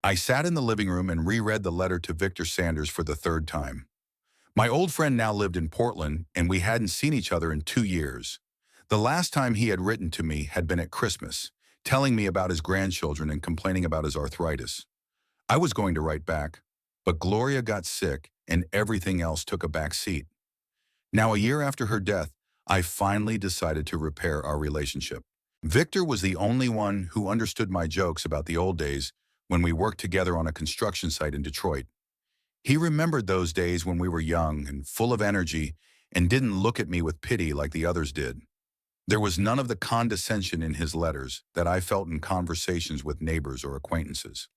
I sat in the living room and reread the letter to Victor Sanders for the third time. My old friend now lived in Portland, and we hadn't seen each other in 2 years. The last time he had written to me had been at Christmas, telling me about his grandchildren and complaining about his arthritis. I was going to write back, but Gloria got sick and everything else took a back seat. Now, a year after her death, I finally decided to repair our relationship. Victor was the only one who understood my jokes about the old days when we worked together on a construction site in Detroit. He remembered those days when we were young and full of energy and didn't look at me with pity like the others did. There was none of the condescension in his letters that I felt in conversations with neighbors or acquaintances.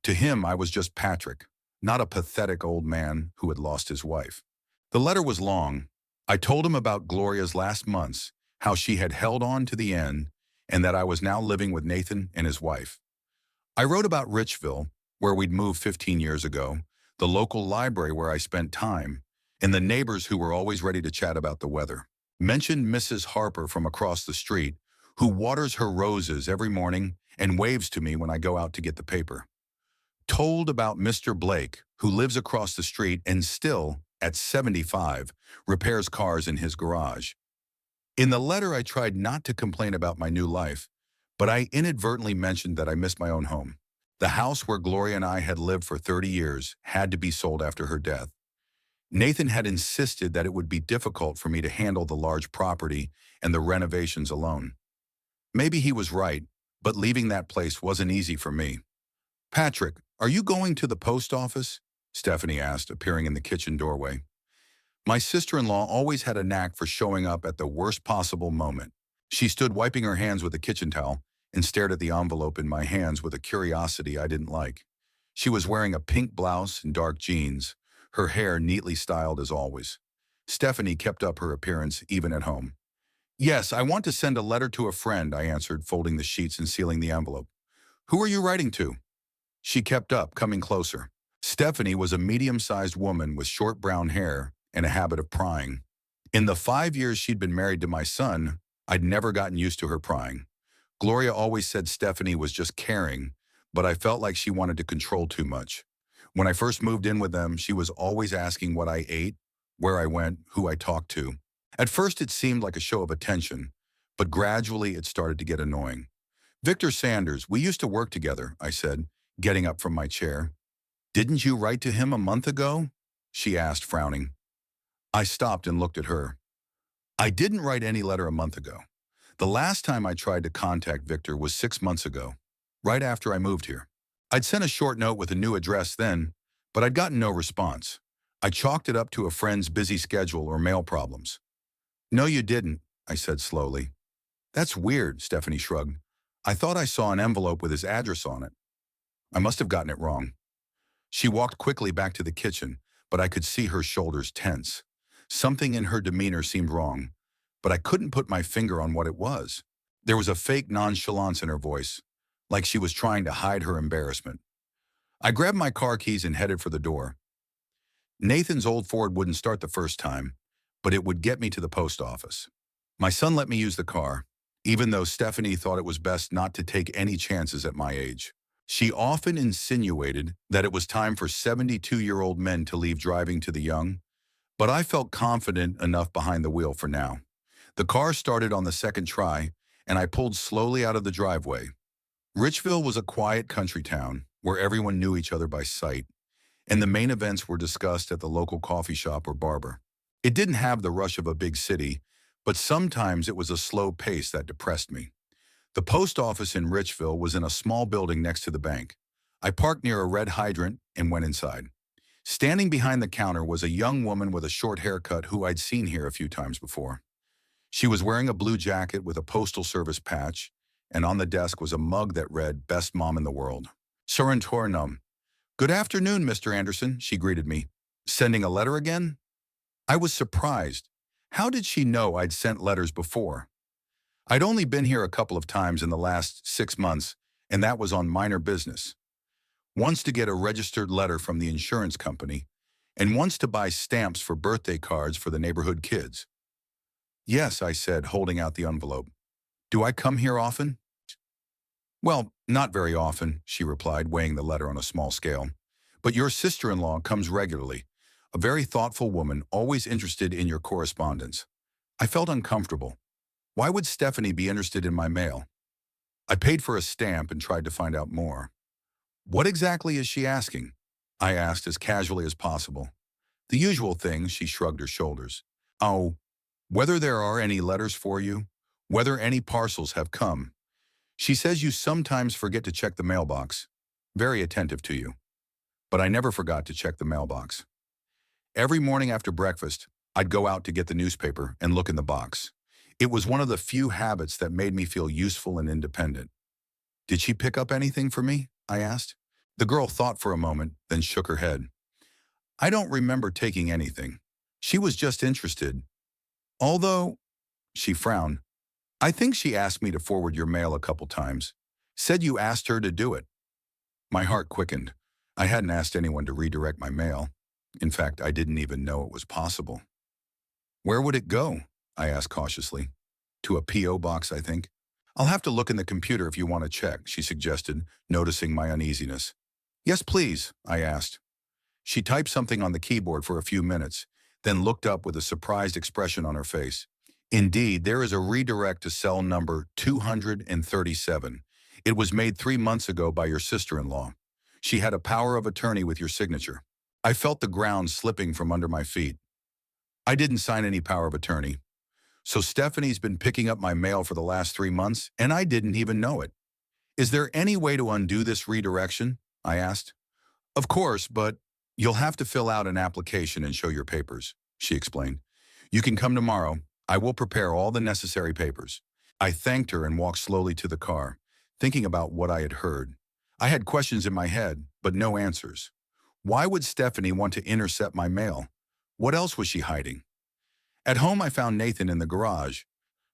To him, I was just Patrick, not a pathetic old man who had lost his wife. The letter was long. I told him about Gloria's last months, how she had held on to the end, and that I was now living with Nathan and his wife. I wrote about Richville, where we'd moved 15 years ago, the local library where I spent time, and the neighbors who were always ready to chat about the weather. Mentioned Mrs. Harper from across the street, who waters her roses every morning and waves to me when I go out to get the paper. Told about Mr. Blake, who lives across the street and still, at 75, repairs cars in his garage. In the letter, I tried not to complain about my new life, but I inadvertently mentioned that I missed my own home. The house where Gloria and I had lived for 30 years had to be sold after her death. Nathan had insisted that it would be difficult for me to handle the large property and the renovations alone. Maybe he was right, but leaving that place wasn't easy for me. "Patrick, are you going to the post office?" Stephanie asked, appearing in the kitchen doorway. My sister-in-law always had a knack for showing up at the worst possible moment. She stood wiping her hands with a kitchen towel and stared at the envelope in my hands with a curiosity I didn't like. She was wearing a pink blouse and dark jeans, her hair neatly styled as always. Stephanie kept up her appearance even at home. "Yes, I want to send a letter to a friend," I answered, folding the sheets and sealing the envelope. "Who are you writing to?" She kept up, coming closer. Stephanie was a medium-sized woman with short brown hair and a habit of prying. In the 5 years she'd been married to my son, I'd never gotten used to her prying. Gloria always said Stephanie was just caring, but I felt like she wanted to control too much. When I first moved in with them, she was always asking what I ate, where I went, who I talked to. At first it seemed like a show of attention, but gradually it started to get annoying. "Victor Sanders, we used to work together," I said, getting up from my chair. "Didn't you write to him a month ago?" she asked, frowning. I stopped and looked at her. I didn't write any letter a month ago. The last time I tried to contact Victor was 6 months ago, right after I moved here. I'd sent a short note with a new address then, but I'd gotten no response. I chalked it up to a friend's busy schedule or mail problems. "No, you didn't," I said slowly. "That's weird," Stephanie shrugged. "I thought I saw an envelope with his address on it. I must have gotten it wrong." She walked quickly back to the kitchen, but I could see her shoulders tense. Something in her demeanor seemed wrong, but I couldn't put my finger on what it was. There was a fake nonchalance in her voice, like she was trying to hide her embarrassment. I grabbed my car keys and headed for the door. Nathan's old Ford wouldn't start the first time, but it would get me to the post office. My son let me use the car, even though Stephanie thought it was best not to take any chances at my age. She often insinuated that it was time for 72-year-old men to leave driving to the young, but I felt confident enough behind the wheel for now. The car started on the second try, and I pulled slowly out of the driveway. Richville was a quiet country town where everyone knew each other by sight, and the main events were discussed at the local coffee shop or barber. It didn't have the rush of a big city, but sometimes it was a slow pace that depressed me. The post office in Richville was in a small building next to the bank. I parked near a red hydrant and went inside. Standing behind the counter was a young woman with a short haircut who I'd seen here a few times before. She was wearing a blue jacket with a postal service patch, and on the desk was a mug that read, "Best Mom in the World." "Sorentornum." "Good afternoon, Mr. Anderson," she greeted me. "Sending a letter again?" I was surprised. How did she know I'd sent letters before? I'd only been here a couple of times in the last 6 months, and that was on minor business. Once to get a registered letter from the insurance company, and once to buy stamps for birthday cards for the neighborhood kids. "Yes," I said, holding out the envelope. "Do I come here often?" Well, not very often, she replied, weighing the letter on a small scale. But your sister-in-law comes regularly, a very thoughtful woman, always interested in your correspondence. I felt uncomfortable. Why would Stephanie be interested in my mail? I paid for a stamp and tried to find out more. What exactly is she asking? I asked as casually as possible. The usual things, she shrugged her shoulders. Oh, whether there are any letters for you, whether any parcels have come. She says you sometimes forget to check the mailbox. Very attentive to you. But I never forgot to check the mailbox. Every morning after breakfast, I'd go out to get the newspaper and look in the box. It was one of the few habits that made me feel useful and independent. Did she pick up anything for me? I asked. The girl thought for a moment, then shook her head. I don't remember taking anything. She was just interested. Although, she frowned, I think she asked me to forward your mail a couple times. Said you asked her to do it. My heart quickened. I hadn't asked anyone to redirect my mail. In fact, I didn't even know it was possible. Where would it go? I asked cautiously. To a P.O. box, I think. I'll have to look in the computer if you want to check, she suggested, noticing my uneasiness. Yes, please, I asked. She typed something on the keyboard for a few minutes, then looked up with a surprised expression on her face. Indeed, there is a redirect to cell number 237. It was made 3 months ago by your sister-in-law. She had a power of attorney with your signature. I felt the ground slipping from under my feet. I didn't sign any power of attorney. So Stephanie's been picking up my mail for the last 3 months, and I didn't even know it. Is there any way to undo this redirection? I asked. Of course, but you'll have to fill out an application and show your papers, she explained. You can come tomorrow. I will prepare all the necessary papers. I thanked her and walked slowly to the car, thinking about what I had heard. I had questions in my head, but no answers. Why would Stephanie want to intercept my mail? What else was she hiding? At home, I found Nathan in the garage.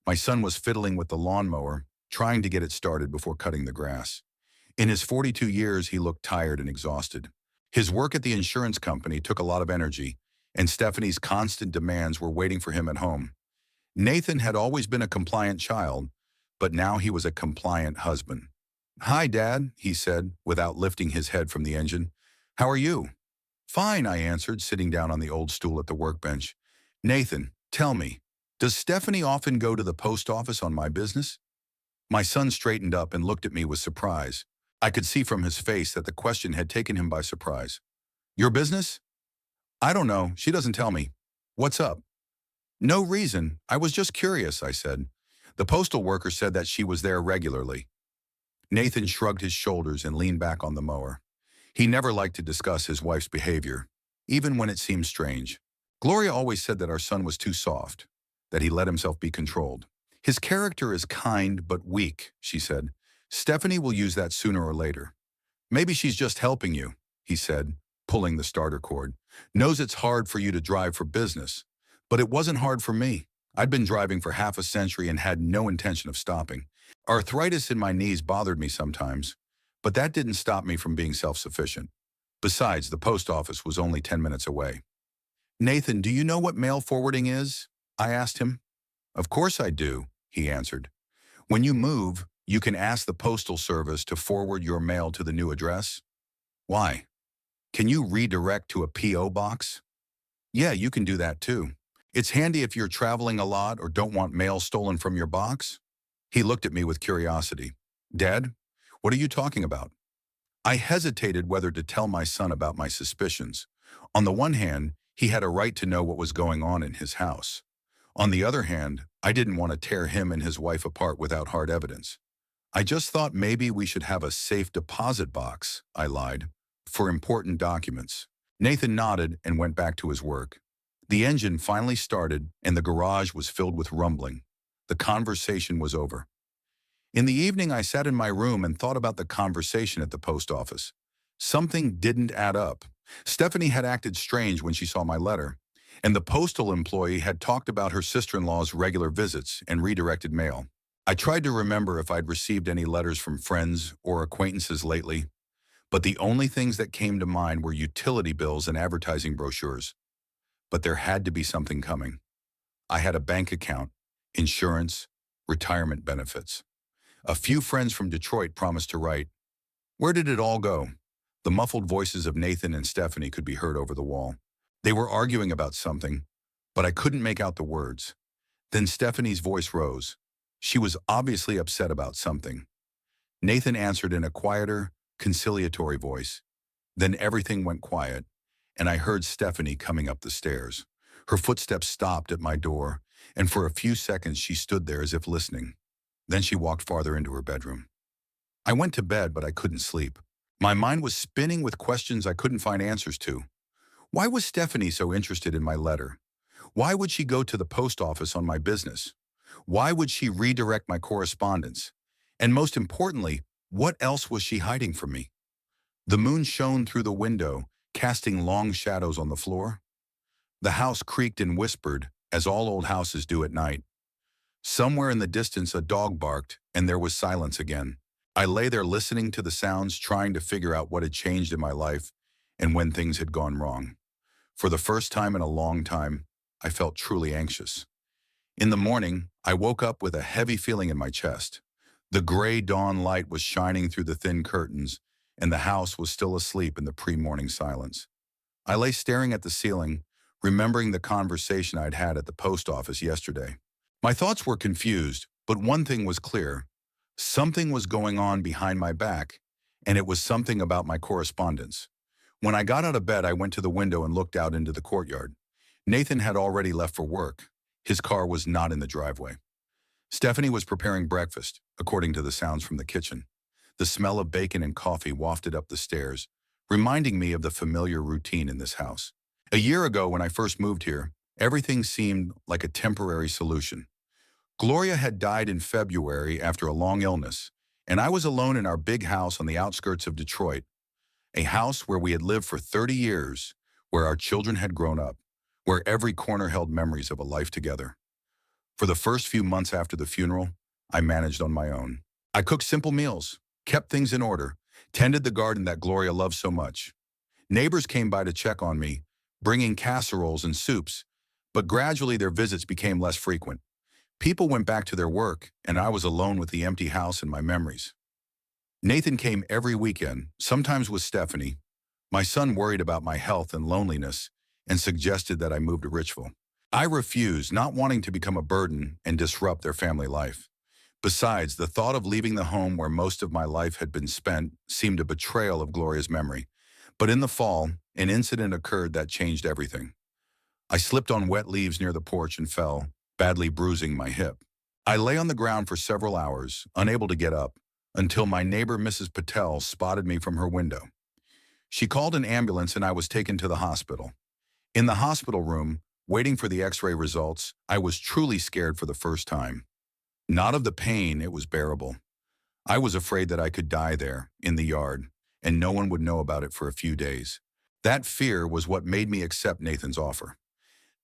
My son was fiddling with the lawnmower, trying to get it started before cutting the grass. In his 42 years, he looked tired and exhausted. His work at the insurance company took a lot of energy, and Stephanie's constant demands were waiting for him at home. Nathan had always been a compliant child, but now he was a compliant husband. Hi, Dad, he said, without lifting his head from the engine. How are you? Fine, I answered, sitting down on the old stool at the workbench. Nathan, tell me, does Stephanie often go to the post office on my business? My son straightened up and looked at me with surprise. I could see from his face that the question had taken him by surprise. Your business? I don't know. She doesn't tell me. What's up? No reason. I was just curious, I said. The postal worker said that she was there regularly. Nathan shrugged his shoulders and leaned back on the mower. He never liked to discuss his wife's behavior, even when it seemed strange. Gloria always said that our son was too soft, that he let himself be controlled. His character is kind but weak, she said. Stephanie will use that sooner or later. Maybe she's just helping you, he said, pulling the starter cord. Knows it's hard for you to drive for business. But it wasn't hard for me. I'd been driving for half a century and had no intention of stopping. Arthritis in my knees bothered me sometimes, but that didn't stop me from being self-sufficient. Besides, the post office was only 10 minutes away. Nathan, do you know what mail forwarding is? I asked him. Of course I do, he answered. When you move, you can ask the postal service to forward your mail to the new address. Why? Can you redirect to a P.O. box? Yeah, you can do that too. It's handy if you're traveling a lot or don't want mail stolen from your box. He looked at me with curiosity. Dad, what are you talking about? I hesitated whether to tell my son about my suspicions. On the one hand, he had a right to know what was going on in his house. On the other hand, I didn't want to tear him and his wife apart without hard evidence. I just thought maybe we should have a safe deposit box, I lied, for important documents. Nathan nodded and went back to his work. The engine finally started and the garage was filled with rumbling. The conversation was over. In the evening, I sat in my room and thought about the conversation at the post office. Something didn't add up. Stephanie had acted strange when she saw my letter, and the postal employee had talked about her sister-in-law's regular visits and redirected mail. I tried to remember if I'd received any letters from friends or acquaintances lately, but the only things that came to mind were utility bills and advertising brochures. But there had to be something coming. I had a bank account, insurance, retirement benefits. A few friends from Detroit promised to write. Where did it all go? The muffled voices of Nathan and Stephanie could be heard over the wall. They were arguing about something, but I couldn't make out the words. Then Stephanie's voice rose. She was obviously upset about something. Nathan answered in a quieter, conciliatory voice. Then everything went quiet, and I heard Stephanie coming up the stairs. Her footsteps stopped at my door, and for a few seconds she stood there as if listening. Then she walked farther into her bedroom. I went to bed, but I couldn't sleep. My mind was spinning with questions I couldn't find answers to. Why was Stephanie so interested in my letter? Why would she go to the post office on my business? Why would she redirect my correspondence? And most importantly, what else was she hiding from me? The moon shone through the window, casting long shadows on the floor. The house creaked and whispered, as all old houses do at night. Somewhere in the distance, a dog barked, and there was silence again. I lay there listening to the sounds, trying to figure out what had changed in my life and when things had gone wrong. For the first time in a long time, I felt truly anxious. In the morning, I woke up with a heavy feeling in my chest. The gray dawn light was shining through the thin curtains, and the house was still asleep in the pre-morning silence. I lay staring at the ceiling, remembering the conversation I'd had at the post office yesterday. My thoughts were confused, but one thing was clear. Something was going on behind my back, and it was something about my correspondence. When I got out of bed, I went to the window and looked out into the courtyard. Nathan had already left for work. His car was not in the driveway. Stephanie was preparing breakfast, according to the sounds from the kitchen. The smell of bacon and coffee wafted up the stairs, reminding me of the familiar routine in this house. A year ago, when I first moved here, everything seemed like a temporary solution. Gloria had died in February after a long illness, and I was alone in our big house on the outskirts of Detroit, a house where we had lived for 30 years, where our children had grown up, where every corner held memories of a life together. For the first few months after the funeral, I managed on my own. I cooked simple meals, kept things in order, tended the garden that Gloria loved so much. Neighbors came by to check on me, bringing casseroles and soups, but gradually their visits became less frequent. People went back to their work, and I was alone with the empty house and my memories. Nathan came every weekend, sometimes with Stephanie. My son worried about my health and loneliness and suggested that I move to Richville. I refused, not wanting to become a burden and disrupt their family life. Besides, the thought of leaving the home where most of my life had been spent seemed a betrayal of Gloria's memory. But in the fall, an incident occurred that changed everything. I slipped on wet leaves near the porch and fell, badly bruising my hip. I lay on the ground for several hours, unable to get up, until my neighbor Mrs. Patel spotted me from her window. She called an ambulance and I was taken to the hospital. In the hospital room, waiting for the x-ray results, I was truly scared for the first time. Not of the pain, it was bearable. I was afraid that I could die there, in the yard, and no one would know about it for a few days. That fear was what made me accept Nathan's offer.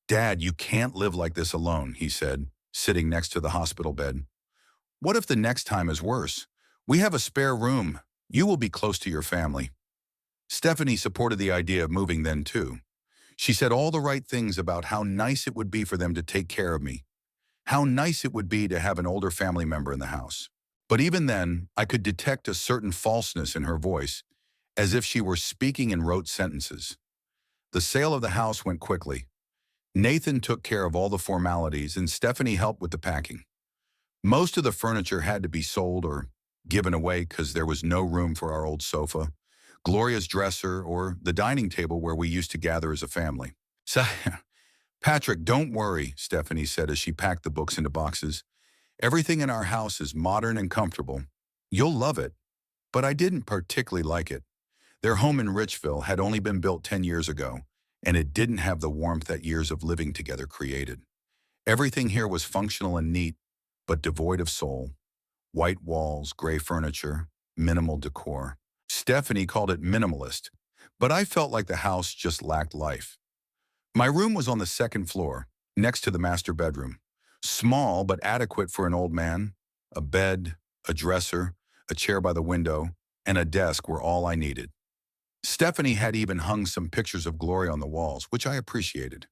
"Dad, you can't live like this alone," he said, sitting next to the hospital bed. "What if the next time is worse? We have a spare room. You will be close to your family." Stephanie supported the idea of moving then too. She said all the right things about how nice it would be for them to take care of me, how nice it would be to have an older family member in the house. But even then, I could detect a certain falseness in her voice, as if she were speaking in rote sentences. The sale of the house went quickly. Nathan took care of all the formalities and Stephanie helped with the packing. Most of the furniture had to be sold or given away because there was no room for our old sofa, Gloria's dresser, or the dining table where we used to gather as a family. So, "Patrick, don't worry," Stephanie said as she packed the books into boxes. "Everything in our house is modern and comfortable. You'll love it." But I didn't particularly like it. Their home in Richville had only been built 10 years ago, and it didn't have the warmth that years of living together created. Everything here was functional and neat, but devoid of soul. White walls, gray furniture, minimal decor. Stephanie called it minimalist, but I felt like the house just lacked life. My room was on the second floor, next to the master bedroom. Small but adequate for an old man. A bed, a dresser, a chair by the window, and a desk were all I needed. Stephanie had even hung some pictures of Gloria on the walls, which I appreciated.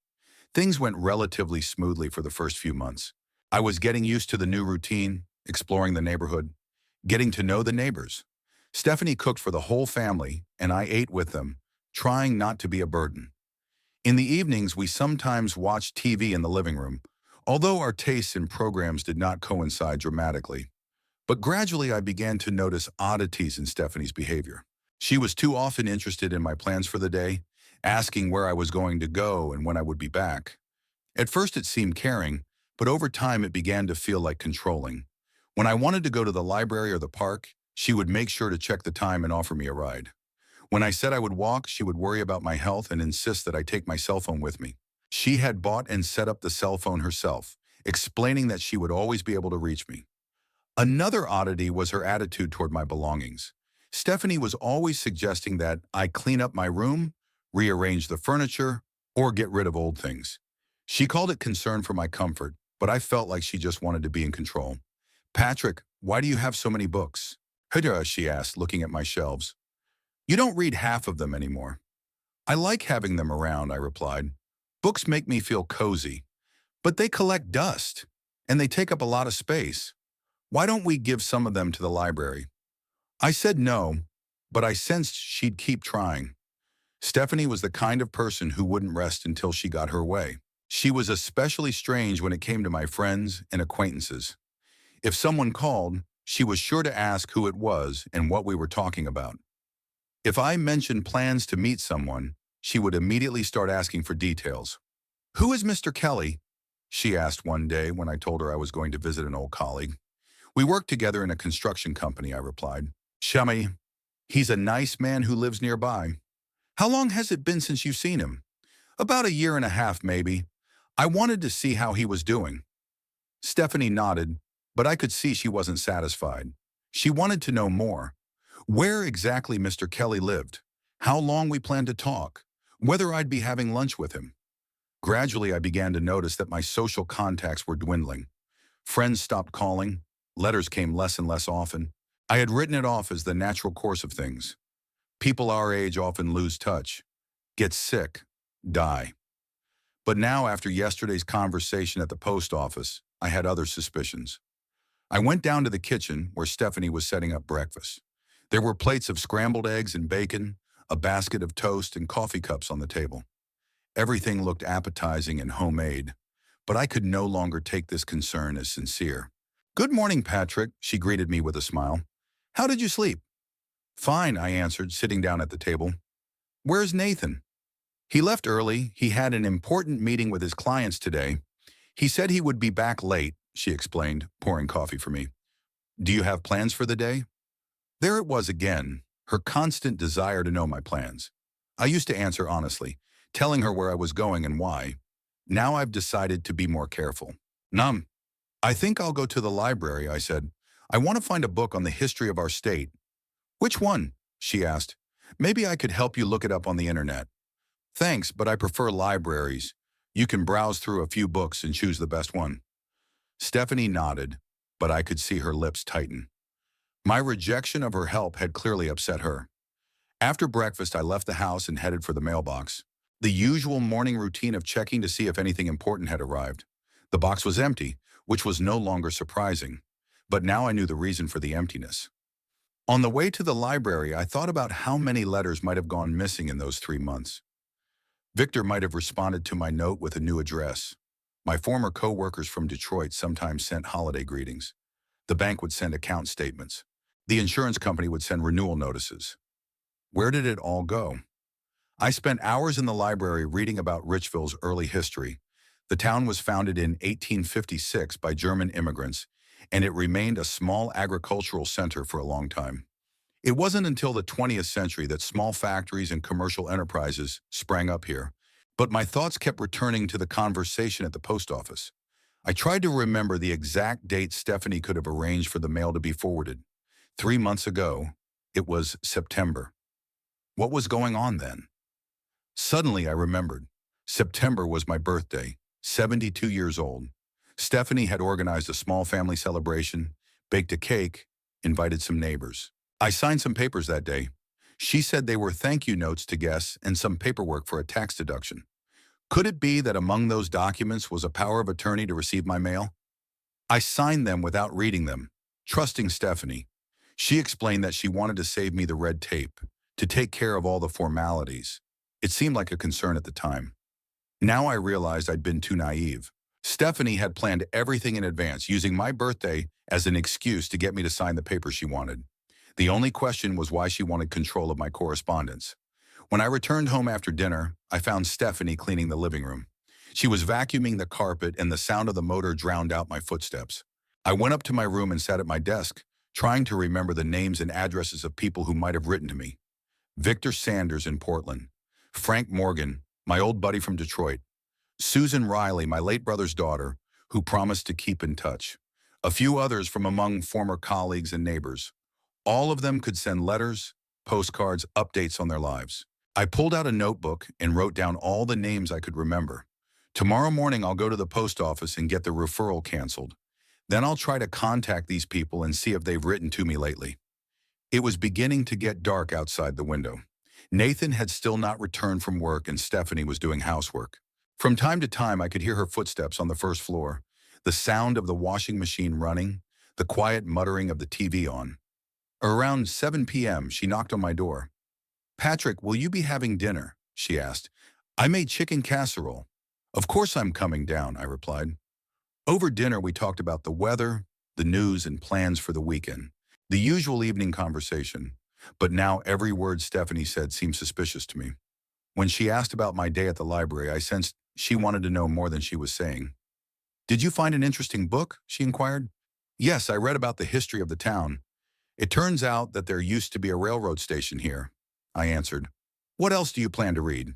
Things went relatively smoothly for the first few months. I was getting used to the new routine, exploring the neighborhood, Getting to know the neighbors. Stephanie cooked for the whole family, and I ate with them, trying not to be a burden. In the evenings, we sometimes watched TV in the living room, although our tastes in programs did not coincide dramatically. But gradually, I began to notice oddities in Stephanie's behavior. She was too often interested in my plans for the day, asking where I was going to go and when I would be back. At first, it seemed caring, but over time, it began to feel like controlling. When I wanted to go to the library or the park, she would make sure to check the time and offer me a ride. When I said I would walk, she would worry about my health and insist that I take my cell phone with me. She had bought and set up the cell phone herself, explaining that she would always be able to reach me. Another oddity was her attitude toward my belongings. Stephanie was always suggesting that I clean up my room, rearrange the furniture, or get rid of old things. She called it concern for my comfort, but I felt like she just wanted to be in control. Patrick, why do you have so many books? Hydra, she asked, looking at my shelves. You don't read half of them anymore. I like having them around, I replied. Books make me feel cozy, but they collect dust, and they take up a lot of space. Why don't we give some of them to the library? I said no, but I sensed she'd keep trying. Stephanie was the kind of person who wouldn't rest until she got her way. She was especially strange when it came to my friends and acquaintances. If someone called, she was sure to ask who it was and what we were talking about. If I mentioned plans to meet someone, she would immediately start asking for details. Who is Mr. Kelly? She asked one day when I told her I was going to visit an old colleague. We work together in a construction company, I replied. Shami, he's a nice man who lives nearby. How long has it been since you've seen him? About a year and a half, maybe. I wanted to see how he was doing. Stephanie nodded, but I could see she wasn't satisfied. She wanted to know more. Where exactly Mr. Kelly lived, how long we planned to talk, whether I'd be having lunch with him. Gradually, I began to notice that my social contacts were dwindling. Friends stopped calling, letters came less and less often. I had written it off as the natural course of things. People our age often lose touch, get sick, die. But now, after yesterday's conversation at the post office, I had other suspicions. I went down to the kitchen where Stephanie was setting up breakfast. There were plates of scrambled eggs and bacon, a basket of toast, and coffee cups on the table. Everything looked appetizing and homemade, but I could no longer take this concern as sincere. Good morning, Patrick, she greeted me with a smile. How did you sleep? Fine, I answered, sitting down at the table. Where's Nathan? He left early. He had an important meeting with his clients today. He said he would be back late, she explained, pouring coffee for me. Do you have plans for the day? There it was again, her constant desire to know my plans. I used to answer honestly, telling her where I was going and why. Now I've decided to be more careful. I think I'll go to the library, I said. I want to find a book on the history of our state. Which one? She asked. Maybe I could help you look it up on the internet. Thanks, but I prefer libraries. You can browse through a few books and choose the best one. Stephanie nodded, but I could see her lips tighten. My rejection of her help had clearly upset her. After breakfast, I left the house and headed for the mailbox. The usual morning routine of checking to see if anything important had arrived. The box was empty, which was no longer surprising. But now I knew the reason for the emptiness. On the way to the library, I thought about how many letters might have gone missing in those 3 months. Victor might have responded to my note with a new address. My former co-workers from Detroit sometimes sent holiday greetings. The bank would send account statements. The insurance company would send renewal notices. Where did it all go? I spent hours in the library reading about Richville's early history. The town was founded in 1856 by German immigrants, and it remained a small agricultural center for a long time. It wasn't until the 20th century that small factories and commercial enterprises sprang up here. But my thoughts kept returning to the conversation at the post office. I tried to remember the exact date Stephanie could have arranged for the mail to be forwarded. 3 months ago, it was September. What was going on then? Suddenly I remembered. September was my birthday, 72 years old. Stephanie had organized a small family celebration, baked a cake, invited some neighbors. I signed some papers that day. She said they were thank you notes to guests and some paperwork for a tax deduction. Could it be that among those documents was a power of attorney to receive my mail? I signed them without reading them, trusting Stephanie. She explained that she wanted to save me the red tape, to take care of all the formalities. It seemed like a concern at the time. Now I realized I'd been too naive. Stephanie had planned everything in advance, using my birthday as an excuse to get me to sign the papers she wanted. The only question was why she wanted control of my correspondence. When I returned home after dinner, I found Stephanie cleaning the living room. She was vacuuming the carpet, and the sound of the motor drowned out my footsteps. I went up to my room and sat at my desk, trying to remember the names and addresses of people who might have written to me. Victor Sanders in Portland, Frank Morgan, my old buddy from Detroit, Susan Riley, my late brother's daughter, who promised to keep in touch, a few others from among former colleagues and neighbors. All of them could send letters, postcards, updates on their lives. I pulled out a notebook and wrote down all the names I could remember. Tomorrow morning, I'll go to the post office and get the referral canceled. Then I'll try to contact these people and see if they've written to me lately. It was beginning to get dark outside the window. Nathan had still not returned from work, and Stephanie was doing housework. From time to time, I could hear her footsteps on the first floor, the sound of the washing machine running, the quiet muttering of the TV on. Around 7 p.m., she knocked on my door. "Patrick, will you be having dinner?" she asked. "I made chicken casserole." "Of course I'm coming down," I replied. Over dinner, we talked about the weather, the news, and plans for the weekend. The usual evening conversation. But now every word Stephanie said seemed suspicious to me. When she asked about my day at the library, I sensed she wanted to know more than she was saying. "Did you find an interesting book?" she inquired. "Yes, I read about the history of the town. It turns out that there used to be a railroad station here," I answered. "What else do you plan to read?"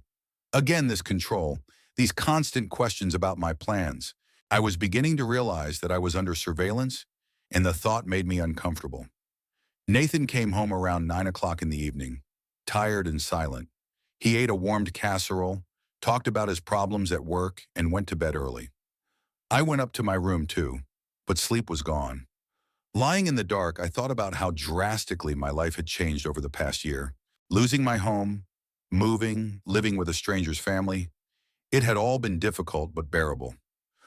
Again, this control, these constant questions about my plans. I was beginning to realize that I was under surveillance, and the thought made me uncomfortable. Nathan came home around 9 o'clock in the evening, tired and silent. He ate a warmed casserole, talked about his problems at work, and went to bed early. I went up to my room too, but sleep was gone. Lying in the dark, I thought about how drastically my life had changed over the past year. Losing my home, moving, living with a stranger's family. It had all been difficult but bearable.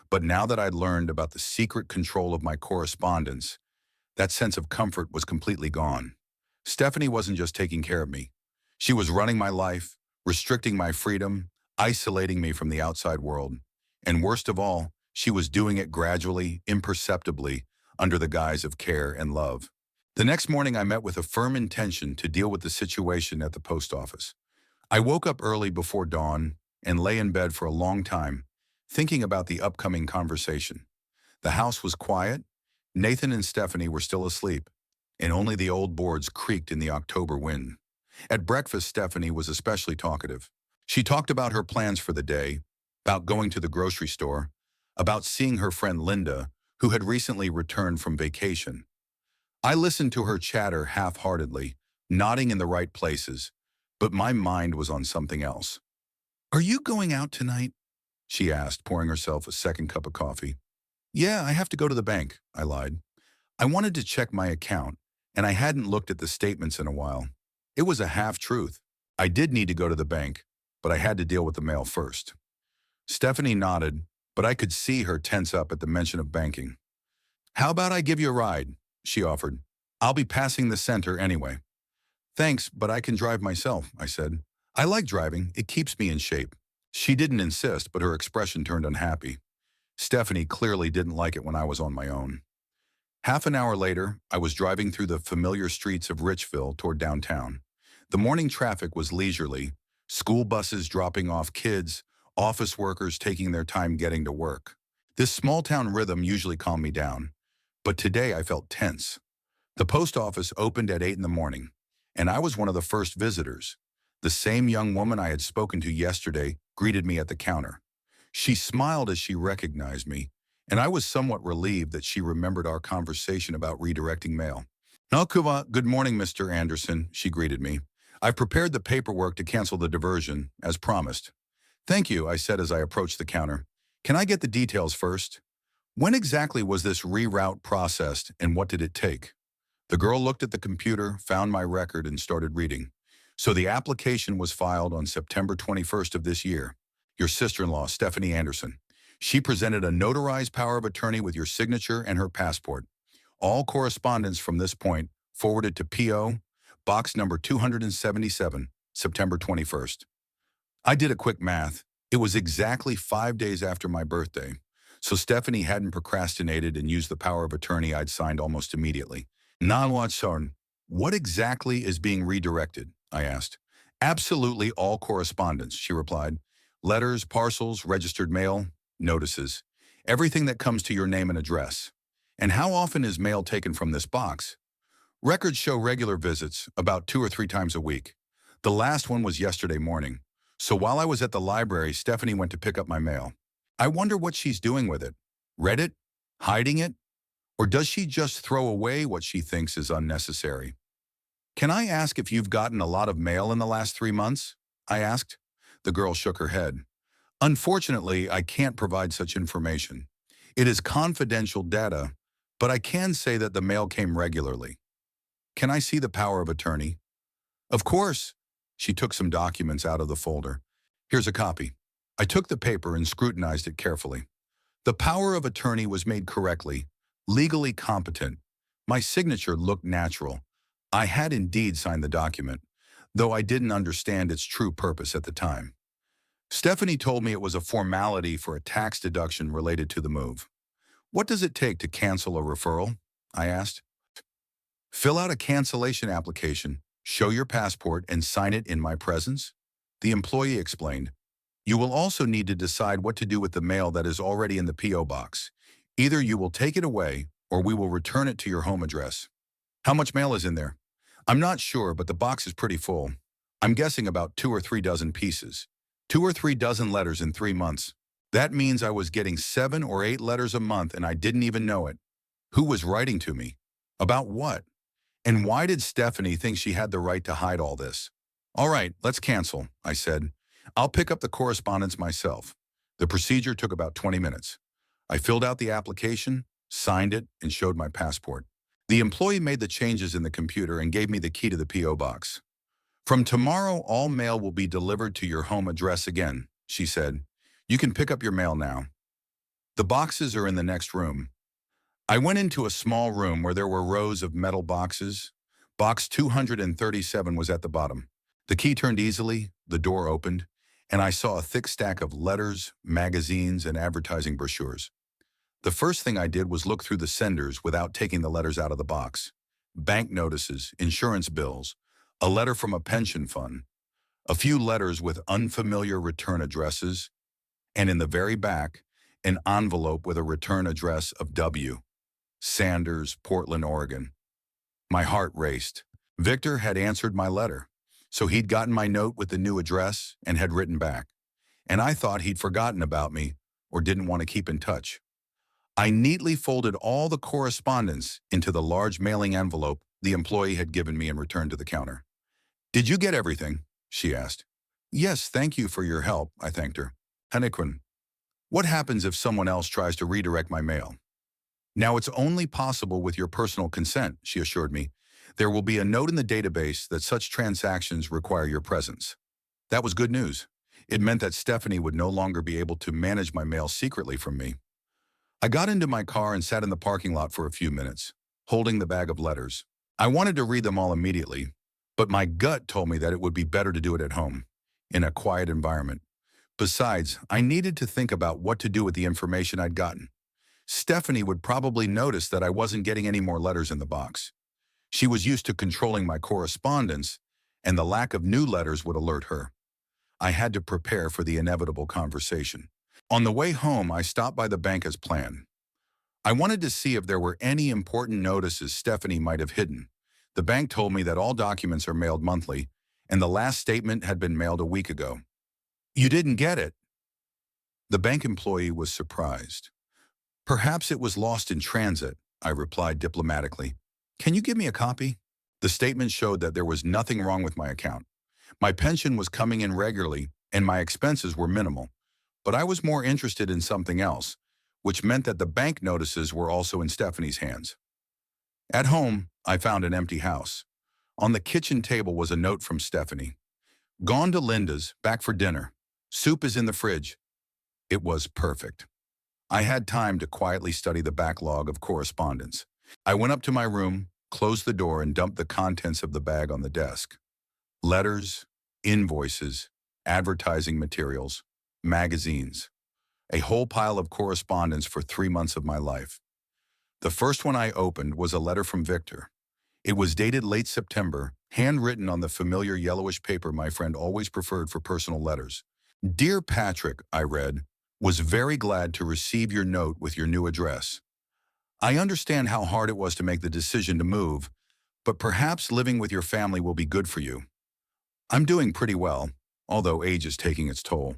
But now that I'd learned about the secret control of my correspondence, that sense of comfort was completely gone. Stephanie wasn't just taking care of me. She was running my life, restricting my freedom, isolating me from the outside world. And worst of all, she was doing it gradually, imperceptibly, under the guise of care and love. The next morning, I met with a firm intention to deal with the situation at the post office. I woke up early before dawn and lay in bed for a long time, thinking about the upcoming conversation. The house was quiet. Nathan and Stephanie were still asleep, and only the old boards creaked in the October wind. At breakfast, Stephanie was especially talkative. She talked about her plans for the day, about going to the grocery store, about seeing her friend Linda, who had recently returned from vacation. I listened to her chatter half-heartedly, nodding in the right places, but my mind was on something else. "Are you going out tonight?" she asked, pouring herself a second cup of coffee. "Yeah, I have to go to the bank," I lied. I wanted to check my account, and I hadn't looked at the statements in a while. It was a half-truth. I did need to go to the bank, but I had to deal with the mail first. Stephanie nodded, but I could see her tense up at the mention of banking. "How about I give you a ride?" she offered. "I'll be passing the center anyway." "Thanks, but I can drive myself," I said. "I like driving. It keeps me in shape." She didn't insist, but her expression turned unhappy. Stephanie clearly didn't like it when I was on my own. Half an hour later, I was driving through the familiar streets of Richville toward downtown. The morning traffic was leisurely, school buses dropping off kids, office workers taking their time getting to work. This small-town rhythm usually calmed me down, but today I felt tense. The post office opened at 8 in the morning, and I was one of the first visitors. The same young woman I had spoken to yesterday greeted me at the counter. She smiled as she recognized me, and I was somewhat relieved that she remembered our conversation about redirecting mail. "Nalkuva, good morning, Mr. Anderson," she greeted me. "I've prepared the paperwork to cancel the diversion, as promised." "Thank you," I said as I approached the counter. "Can I get the details first? When exactly was this reroute processed, and what did it take?" The girl looked at the computer, found my record, and started reading. "So the application was filed on September 21st of this year. Your sister-in-law, Stephanie Anderson. She presented a notarized power of attorney with your signature and her passport. All correspondence from this point forwarded to P.O. Box number 277, September 21st. I did a quick math. It was exactly 5 days after my birthday, so Stephanie hadn't procrastinated and used the power of attorney I'd signed almost immediately. Nalwatsorn, what exactly is being redirected? I asked. Absolutely all correspondence, she replied. Letters, parcels, registered mail, notices. Everything that comes to your name and address. And how often is mail taken from this box? Records show regular visits, about 2 or 3 times a week. The last one was yesterday morning. So while I was at the library, Stephanie went to pick up my mail. I wonder what she's doing with it. Read it? Hiding it? Or does she just throw away what she thinks is unnecessary? Can I ask if you've gotten a lot of mail in the last 3 months? I asked. The girl shook her head. Unfortunately, I can't provide such information. It is confidential data, but I can say that the mail came regularly. Can I see the power of attorney? Of course. She took some documents out of the folder. Here's a copy. I took the paper and scrutinized it carefully. The power of attorney was made correctly, legally competent. My signature looked natural. I had indeed signed the document, though I didn't understand its true purpose at the time. Stephanie told me it was a formality for a tax deduction related to the move. What does it take to cancel a referral? I asked. Fill out a cancellation application, show your passport, and sign it in my presence? The employee explained. You will also need to decide what to do with the mail that is already in the P.O. box. Either you will take it away, or we will return it to your home address. How much mail is in there? I'm not sure, but the box is pretty full. I'm guessing about 2 or 3 dozen pieces. 2 or 3 dozen letters in 3 months. That means I was getting 7 or 8 letters a month and I didn't even know it. Who was writing to me? About what? And why did Stephanie think she had the right to hide all this? All right, let's cancel, I said. I'll pick up the correspondence myself. The procedure took about 20 minutes. I filled out the application, signed it, and showed my passport. The employee made the changes in the computer and gave me the key to the P.O. box. From tomorrow, all mail will be delivered to your home address again, she said. You can pick up your mail now. The boxes are in the next room. I went into a small room where there were rows of metal boxes. Box 237 was at the bottom. The key turned easily, the door opened, and I saw a thick stack of letters, magazines, and advertising brochures. The first thing I did was look through the senders without taking the letters out of the box. Bank notices, insurance bills, a letter from a pension fund, a few letters with unfamiliar return addresses, and in the very back, an envelope with a return address of W. Sanders, Portland, Oregon. My heart raced. Victor had answered my letter, so he'd gotten my note with the new address and had written back. And I thought he'd forgotten about me or didn't want to keep in touch. I neatly folded all the correspondence into the large mailing envelope the employee had given me and returned to the counter. Did you get everything? She asked. Yes, thank you for your help, I thanked her. Hanikun, what happens if someone else tries to redirect my mail? Now it's only possible with your personal consent, she assured me. There will be a note in the database that such transactions require your presence. That was good news. It meant that Stephanie would no longer be able to manage my mail secretly from me. I got into my car and sat in the parking lot for a few minutes, holding the bag of letters. I wanted to read them all immediately, but my gut told me that it would be better to do it at home, in a quiet environment. Besides, I needed to think about what to do with the information I'd gotten. Stephanie would probably notice that I wasn't getting any more letters in the box. She was used to controlling my correspondence, and the lack of new letters would alert her. I had to prepare for the inevitable conversation. On the way home, I stopped by the bank as planned. I wanted to see if there were any important notices Stephanie might have hidden. The bank told me that all documents are mailed monthly, and the last statement had been mailed a week ago. You didn't get it? The bank employee was surprised. Perhaps it was lost in transit, I replied diplomatically. Can you give me a copy? The statement showed that there was nothing wrong with my account. My pension was coming in regularly, and my expenses were minimal. But I was more interested in something else, which meant that the bank notices were also in Stephanie's hands. At home, I found an empty house. On the kitchen table was a note from Stephanie. Gone to Linda's, back for dinner. Soup is in the fridge. It was perfect. I had time to quietly study the backlog of correspondence. I went up to my room, closed the door, and dumped the contents of the bag on the desk. Letters, invoices, advertising materials, magazines. A whole pile of correspondence for 3 months of my life. The first one I opened was a letter from Victor. It was dated late September, handwritten on the familiar yellowish paper my friend always preferred for personal letters. "Dear Patrick," I read, "was very glad to receive your note with your new address. I understand how hard it was to make the decision to move, but perhaps living with your family will be good for you. I'm doing pretty well, although age is taking its toll.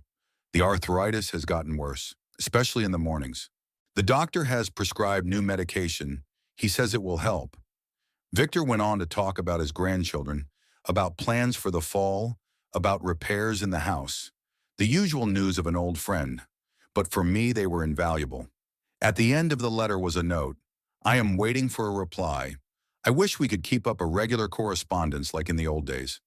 The arthritis has gotten worse, especially in the mornings. The doctor has prescribed new medication. He says it will help." Victor went on to talk about his grandchildren, about plans for the fall, about repairs in the house. The usual news of an old friend. But for me, they were invaluable. At the end of the letter was a note. "I am waiting for a reply. I wish we could keep up a regular correspondence like in the old days."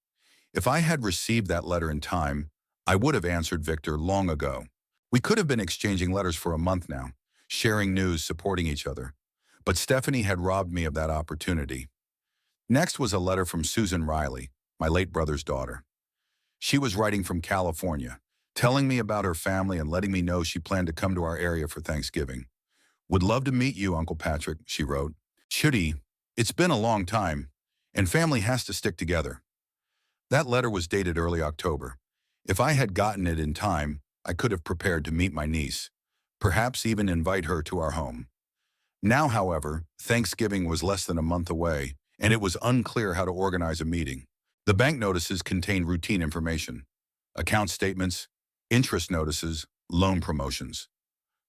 If I had received that letter in time, I would have answered Victor long ago. We could have been exchanging letters for a month now, sharing news, supporting each other. But Stephanie had robbed me of that opportunity. Next was a letter from Susan Riley, my late brother's daughter. She was writing from California, telling me about her family and letting me know she planned to come to our area for Thanksgiving. "Would love to meet you, Uncle Patrick," she wrote. "Should It's been a long time, and family has to stick together." That letter was dated early October. If I had gotten it in time, I could have prepared to meet my niece, perhaps even invite her to our home. Now, however, Thanksgiving was less than a month away, and it was unclear how to organize a meeting. The bank notices contained routine information: account statements, interest notices, loan promotions.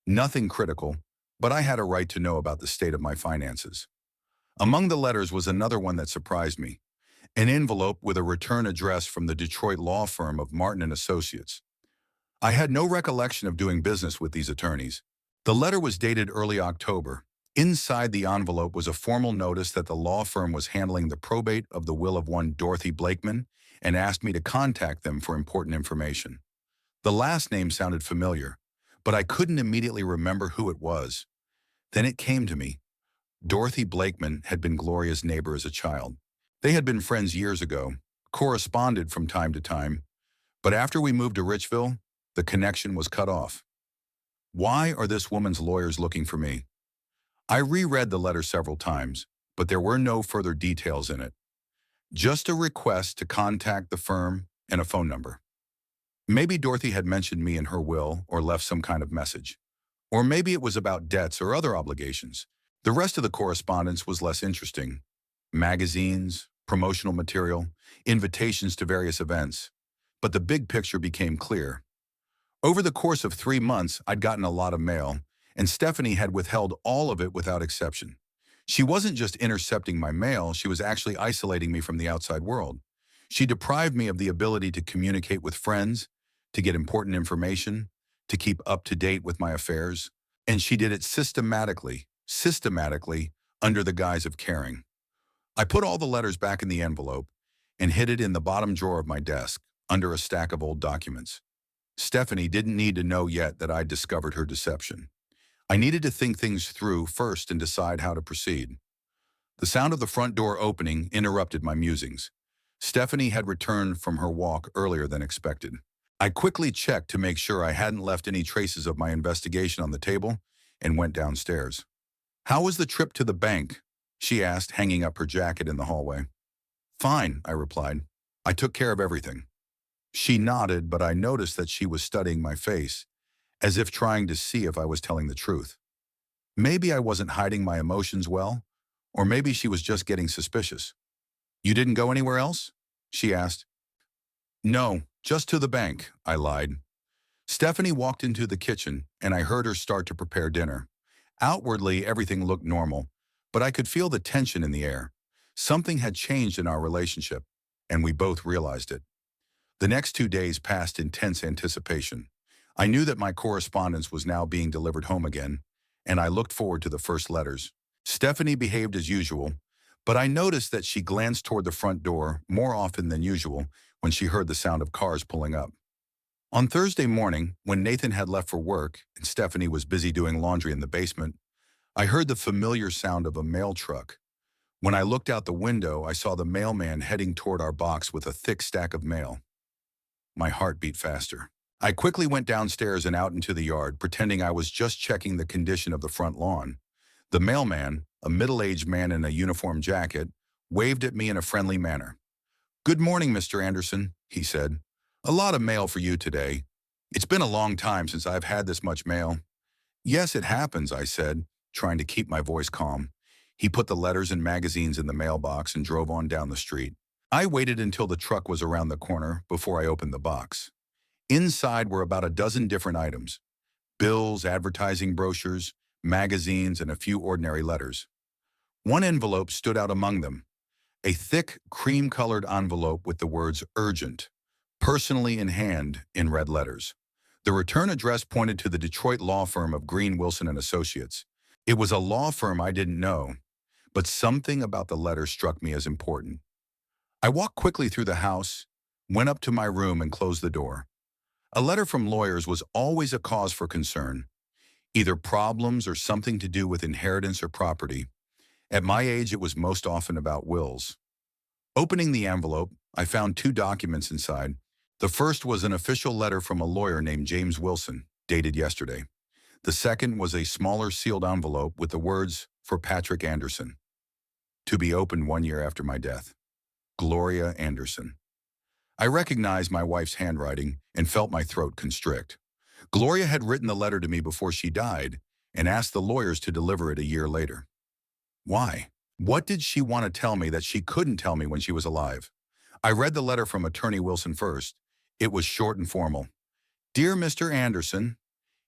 Nothing critical, but I had a right to know about the state of my finances. Among the letters was another one that surprised me: an envelope with a return address from the Detroit law firm of Martin and Associates. I had no recollection of doing business with these attorneys. The letter was dated early October. Inside the envelope was a formal notice that the law firm was handling the probate of the will of one Dorothy Blakeman and asked me to contact them for important information. The last name sounded familiar, but I couldn't immediately remember who it was. Then it came to me. Dorothy Blakeman had been Gloria's neighbor as a child. They had been friends years ago, corresponded from time to time, but after we moved to Richville, the connection was cut off. Why are this woman's lawyers looking for me? I reread the letter several times, but there were no further details in it. Just a request to contact the firm and a phone number. Maybe Dorothy had mentioned me in her will or left some kind of message. Or maybe it was about debts or other obligations. The rest of the correspondence was less interesting. Magazines, promotional material, invitations to various events. But the big picture became clear. Over the course of 3 months, I'd gotten a lot of mail, and Stephanie had withheld all of it without exception. She wasn't just intercepting my mail, she was actually isolating me from the outside world. She deprived me of the ability to communicate with friends, to get important information, to keep up to date with my affairs, and she did it systematically, under the guise of caring. I put all the letters back in the envelope and hid it in the bottom drawer of my desk, under a stack of old documents. Stephanie didn't need to know yet that I'd discovered her deception. I needed to think things through first and decide how to proceed. The sound of the front door opening interrupted my musings. Stephanie had returned from her walk earlier than expected. I quickly checked to make sure I hadn't left any traces of my investigation on the table and went downstairs. "How was the trip to the bank?" she asked, hanging up her jacket in the hallway. "Fine," I replied. "I took care of everything." She nodded, but I noticed that she was studying my face, as if trying to see if I was telling the truth. Maybe I wasn't hiding my emotions well, or maybe she was just getting suspicious. "You didn't go anywhere else?" she asked. "No, just to the bank," I lied. Stephanie walked into the kitchen, and I heard her start to prepare dinner. Outwardly, everything looked normal, but I could feel the tension in the air. Something had changed in our relationship, and we both realized it. The next 2 days passed in tense anticipation. I knew that my correspondence was now being delivered home again, and I looked forward to the first letters. Stephanie behaved as usual, but I noticed that she glanced toward the front door more often than usual when she heard the sound of cars pulling up. On Thursday morning, when Nathan had left for work and Stephanie was busy doing laundry in the basement, I heard the familiar sound of a mail truck. When I looked out the window, I saw the mailman heading toward our box with a thick stack of mail. My heart beat faster. I quickly went downstairs and out into the yard, pretending I was just checking the condition of the front lawn. The mailman, a middle-aged man in a uniform jacket, waved at me in a friendly manner. "Good morning, Mr. Anderson," he said. "A lot of mail for you today. It's been a long time since I've had this much mail." "Yes, it happens," I said, trying to keep my voice calm. He put the letters and magazines in the mailbox and drove on down the street. I waited until the truck was around the corner before I opened the box. Inside were about a dozen different items: bills, advertising brochures, magazines, and a few ordinary letters. One envelope stood out among them, a thick, cream-colored envelope with the words "Urgent," personally in hand in red letters. The return address pointed to the Detroit law firm of Green, Wilson and Associates. It was a law firm I didn't know, but something about the letter struck me as important. I walked quickly through the house, went up to my room and closed the door. A letter from lawyers was always a cause for concern, either problems or something to do with inheritance or property. At my age, it was most often about wills. Opening the envelope, I found two documents inside. The first was an official letter from a lawyer named James Wilson, dated yesterday. The second was a smaller sealed envelope with the words, "For Patrick Anderson," to be opened 1 year after my death. Gloria Anderson. I recognized my wife's handwriting and felt my throat constrict. Gloria had written the letter to me before she died and asked the lawyers to deliver it a year later. Why? What did she want to tell me that she couldn't tell me when she was alive? I read the letter from Attorney Wilson first. It was short and formal. "Dear Mr. Anderson,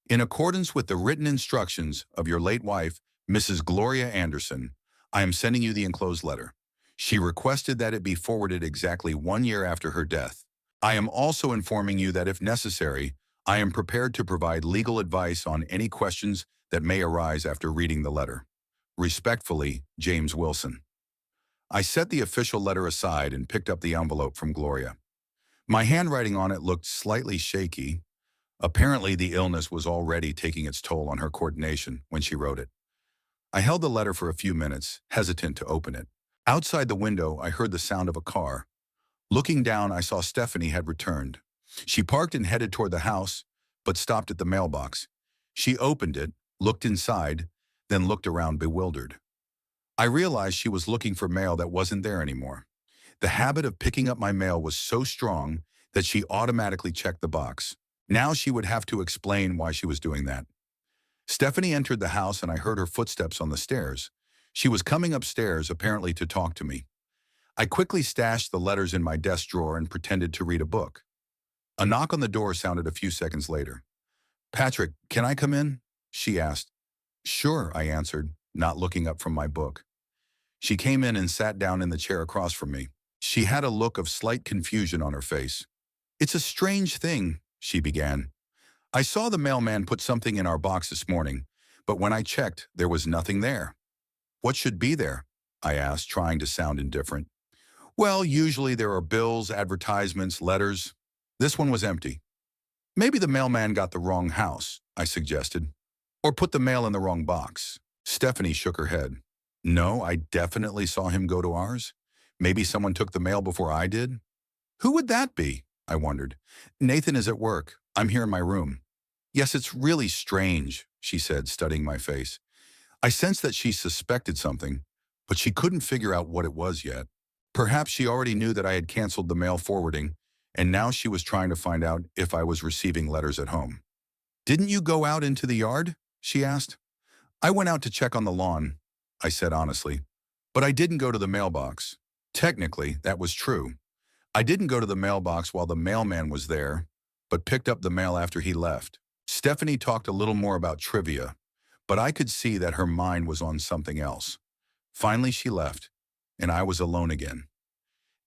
in accordance with the written instructions of your late wife, Mrs. Gloria Anderson, I am sending you the enclosed letter. She requested that it be forwarded exactly 1 year after her death. I am also informing you that if necessary, I am prepared to provide legal advice on any questions that may arise after reading the letter. Respectfully, James Wilson." I set the official letter aside and picked up the envelope from Gloria. My handwriting on it looked slightly shaky. Apparently, the illness was already taking its toll on her coordination when she wrote it. I held the letter for a few minutes, hesitant to open it. Outside the window, I heard the sound of a car. Looking down, I saw Stephanie had returned. She parked and headed toward the house, but stopped at the mailbox. She opened it, looked inside, then looked around bewildered. I realized she was looking for mail that wasn't there anymore. The habit of picking up my mail was so strong that she automatically checked the box. Now she would have to explain why she was doing that. Stephanie entered the house and I heard her footsteps on the stairs. She was coming upstairs, apparently to talk to me. I quickly stashed the letters in my desk drawer and pretended to read a book. A knock on the door sounded a few seconds later. "Patrick, can I come in?" she asked. "Sure," I answered, not looking up from my book. She came in and sat down in the chair across from me. She had a look of slight confusion on her face. "It's a strange thing," she began. "I saw the mailman put something in our box this morning, but when I checked, there was nothing there." "What should be there?" I asked, trying to sound indifferent. "Well, usually there are bills, advertisements, letters. This one was empty." "Maybe the mailman got the wrong house," I suggested. "Or put the mail in the wrong box." Stephanie shook her head. "No, I definitely saw him go to ours. Maybe someone took the mail before I did." "Who would that be?" I wondered. "Nathan is at work. I'm here in my room." "Yes, it's really strange," she said, studying my face. I sensed that she suspected something, but she couldn't figure out what it was yet. Perhaps she already knew that I had canceled the mail forwarding, and now she was trying to find out if I was receiving letters at home. "Didn't you go out into the yard?" she asked. "I went out to check on the lawn," I said honestly, "but I didn't go to the mailbox." Technically, that was true. I didn't go to the mailbox while the mailman was there, but picked up the mail after he left. Stephanie talked a little more about trivia, but I could see that her mind was on something else. Finally, she left, and I was alone again.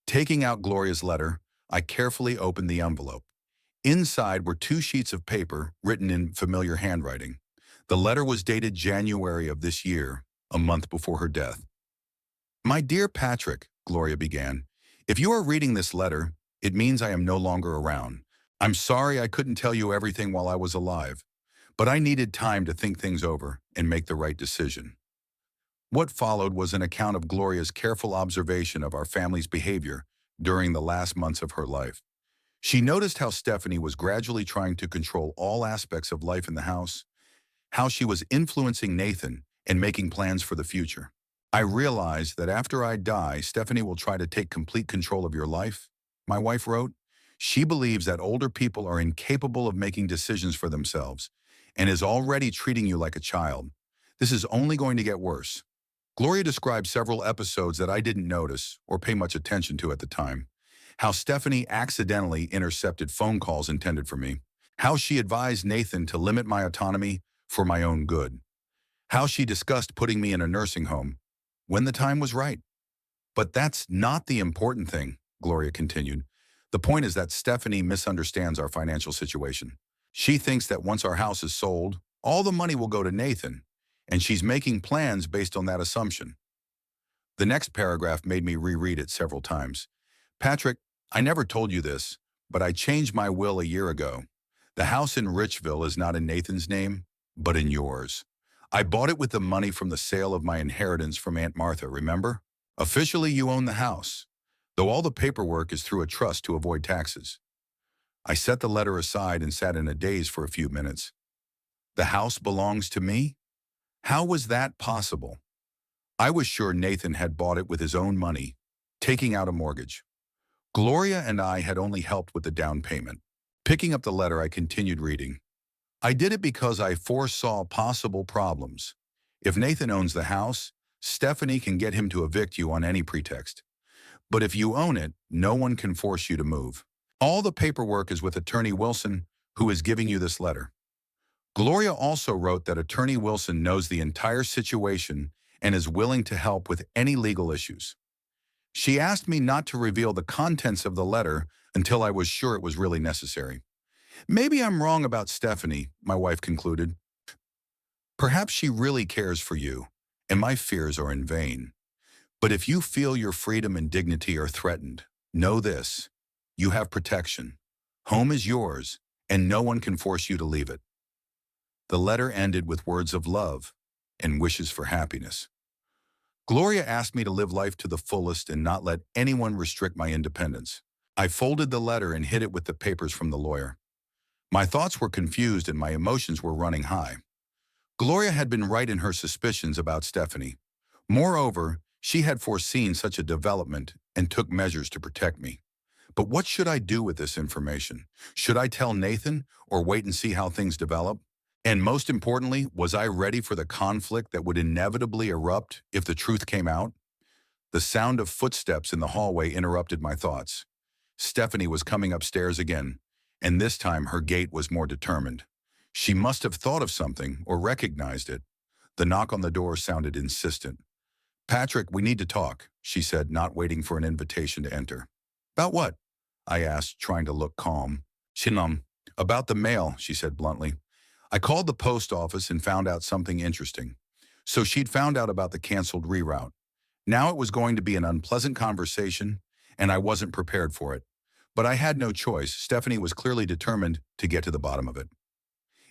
Taking out Gloria's letter, I carefully opened the envelope. Inside were 2 sheets of paper written in familiar handwriting. The letter was dated January of this year, a month before her death. "My dear Patrick," Gloria began, "if you are reading this letter, it means I am no longer around. I'm sorry I couldn't tell you everything while I was alive, but I needed time to think things over and make the right decision. What followed was an account of Gloria's careful observation of our family's behavior during the last months of her life. She noticed how Stephanie was gradually trying to control all aspects of life in the house, how she was influencing Nathan and making plans for the future. I realized that after I die, Stephanie will try to take complete control of your life, my wife wrote. She believes that older people are incapable of making decisions for themselves and is already treating you like a child. This is only going to get worse. Gloria described several episodes that I didn't notice or pay much attention to at the time. How Stephanie accidentally intercepted phone calls intended for me. How she advised Nathan to limit my autonomy for my own good. How she discussed putting me in a nursing home when the time was right. But that's not the important thing, Gloria continued. The point is that Stephanie misunderstands our financial situation. She thinks that once our house is sold, all the money will go to Nathan, and she's making plans based on that assumption. The next paragraph made me reread it several times. Patrick, I never told you this, but I changed my will a year ago. The house in Richville is not in Nathan's name, but in yours. I bought it with the money from the sale of my inheritance from Aunt Martha, remember? Officially, you own the house, though all the paperwork is through a trust to avoid taxes. I set the letter aside and sat in a daze for a few minutes. The house belongs to me? How was that possible? I was sure Nathan had bought it with his own money, taking out a mortgage. Gloria and I had only helped with the down payment. Picking up the letter, I continued reading. I did it because I foresaw possible problems. If Nathan owns the house, Stephanie can get him to evict you on any pretext. But if you own it, no one can force you to move. All the paperwork is with Attorney Wilson, who is giving you this letter. Gloria also wrote that Attorney Wilson knows the entire situation and is willing to help with any legal issues. She asked me not to reveal the contents of the letter until I was sure it was really necessary. Maybe I'm wrong about Stephanie, my wife concluded. Perhaps she really cares for you, and my fears are in vain. But if you feel your freedom and dignity are threatened, know this: you have protection. Home is yours, and no one can force you to leave it. The letter ended with words of love and wishes for happiness. Gloria asked me to live life to the fullest and not let anyone restrict my independence. I folded the letter and hid it with the papers from the lawyer. My thoughts were confused and my emotions were running high. Gloria had been right in her suspicions about Stephanie. Moreover, she had foreseen such a development and took measures to protect me. But what should I do with this information? Should I tell Nathan or wait and see how things develop? And most importantly, was I ready for the conflict that would inevitably erupt if the truth came out? The sound of footsteps in the hallway interrupted my thoughts. Stephanie was coming upstairs again, and this time her gait was more determined. She must have thought of something or recognized it. The knock on the door sounded insistent. Patrick, we need to talk, she said, not waiting for an invitation to enter. About what? I asked, trying to look calm. About the mail, she said bluntly. I called the post office and found out something interesting. So she'd found out about the canceled reroute. Now it was going to be an unpleasant conversation, and I wasn't prepared for it. But I had no choice. Stephanie was clearly determined to get to the bottom of it.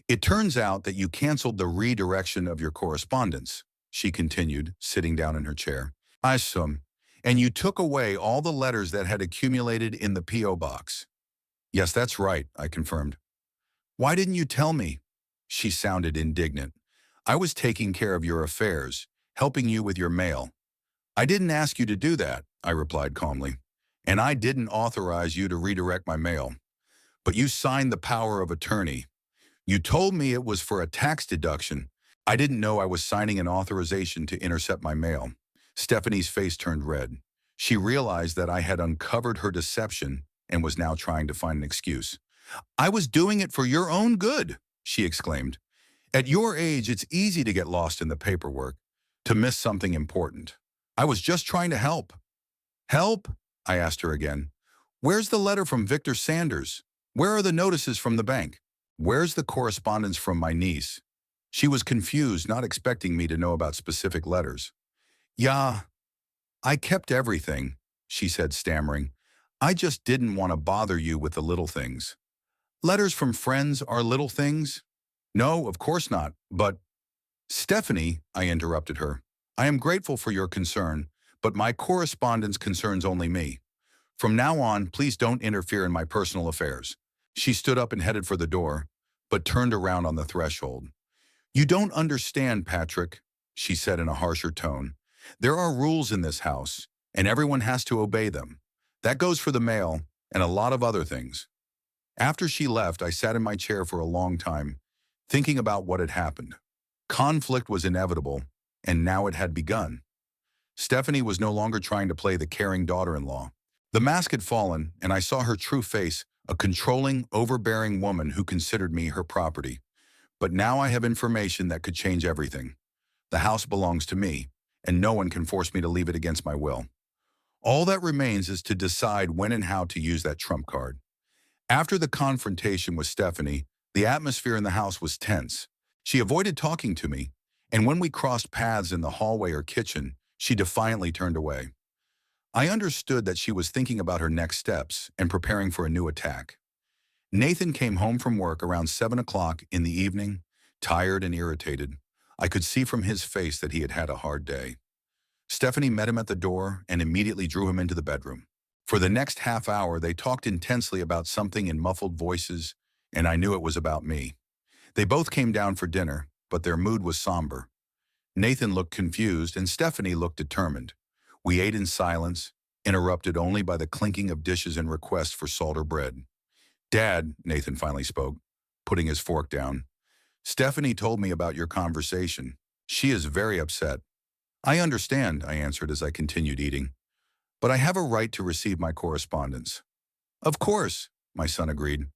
It turns out that you canceled the redirection of your correspondence, she continued, sitting down in her chair. I assume. And you took away all the letters that had accumulated in the P.O. box. Yes, that's right, I confirmed. Why didn't you tell me? She sounded indignant. I was taking care of your affairs, helping you with your mail. I didn't ask you to do that, I replied calmly. And I didn't authorize you to redirect my mail. But you signed the power of attorney. You told me it was for a tax deduction. I didn't know I was signing an authorization to intercept my mail. Stephanie's face turned red. She realized that I had uncovered her deception and was now trying to find an excuse. I was doing it for your own good, she exclaimed. At your age, it's easy to get lost in the paperwork, to miss something important. I was just trying to help. Help? I asked her again. Where's the letter from Victor Sanders? Where are the notices from the bank? Where's the correspondence from my niece? She was confused, not expecting me to know about specific letters. Yeah, I kept everything, she said, stammering. I just didn't want to bother you with the little things. Letters from friends are little things? No, of course not, but… Stephanie, I interrupted her. I am grateful for your concern, but my correspondence concerns only me. From now on, please don't interfere in my personal affairs. She stood up and headed for the door, but turned around on the threshold. You don't understand, Patrick, she said in a harsher tone. There are rules in this house, and everyone has to obey them. That goes for the mail and a lot of other things. After she left, I sat in my chair for a long time, thinking about what had happened. Conflict was inevitable, and now it had begun. Stephanie was no longer trying to play the caring daughter-in-law. The mask had fallen, and I saw her true face, a controlling, overbearing woman who considered me her property. But now I have information that could change everything. The house belongs to me, and no one can force me to leave it against my will. All that remains is to decide when and how to use that trump card. After the confrontation with Stephanie, the atmosphere in the house was tense. She avoided talking to me, and when we crossed paths in the hallway or kitchen, she defiantly turned away. I understood that she was thinking about her next steps and preparing for a new attack. Nathan came home from work around 7 o'clock in the evening, tired and irritated. I could see from his face that he had had a hard day. Stephanie met him at the door and immediately drew him into the bedroom. For the next half hour, they talked intensely about something in muffled voices, and I knew it was about me. They both came down for dinner, but their mood was somber. Nathan looked confused and Stephanie looked determined. We ate in silence, interrupted only by the clinking of dishes and requests for salt or bread. Dad, Nathan finally spoke, putting his fork down. Stephanie told me about your conversation. She is very upset. I understand, I answered as I continued eating. But I have a right to receive my correspondence. Of course, my son agreed.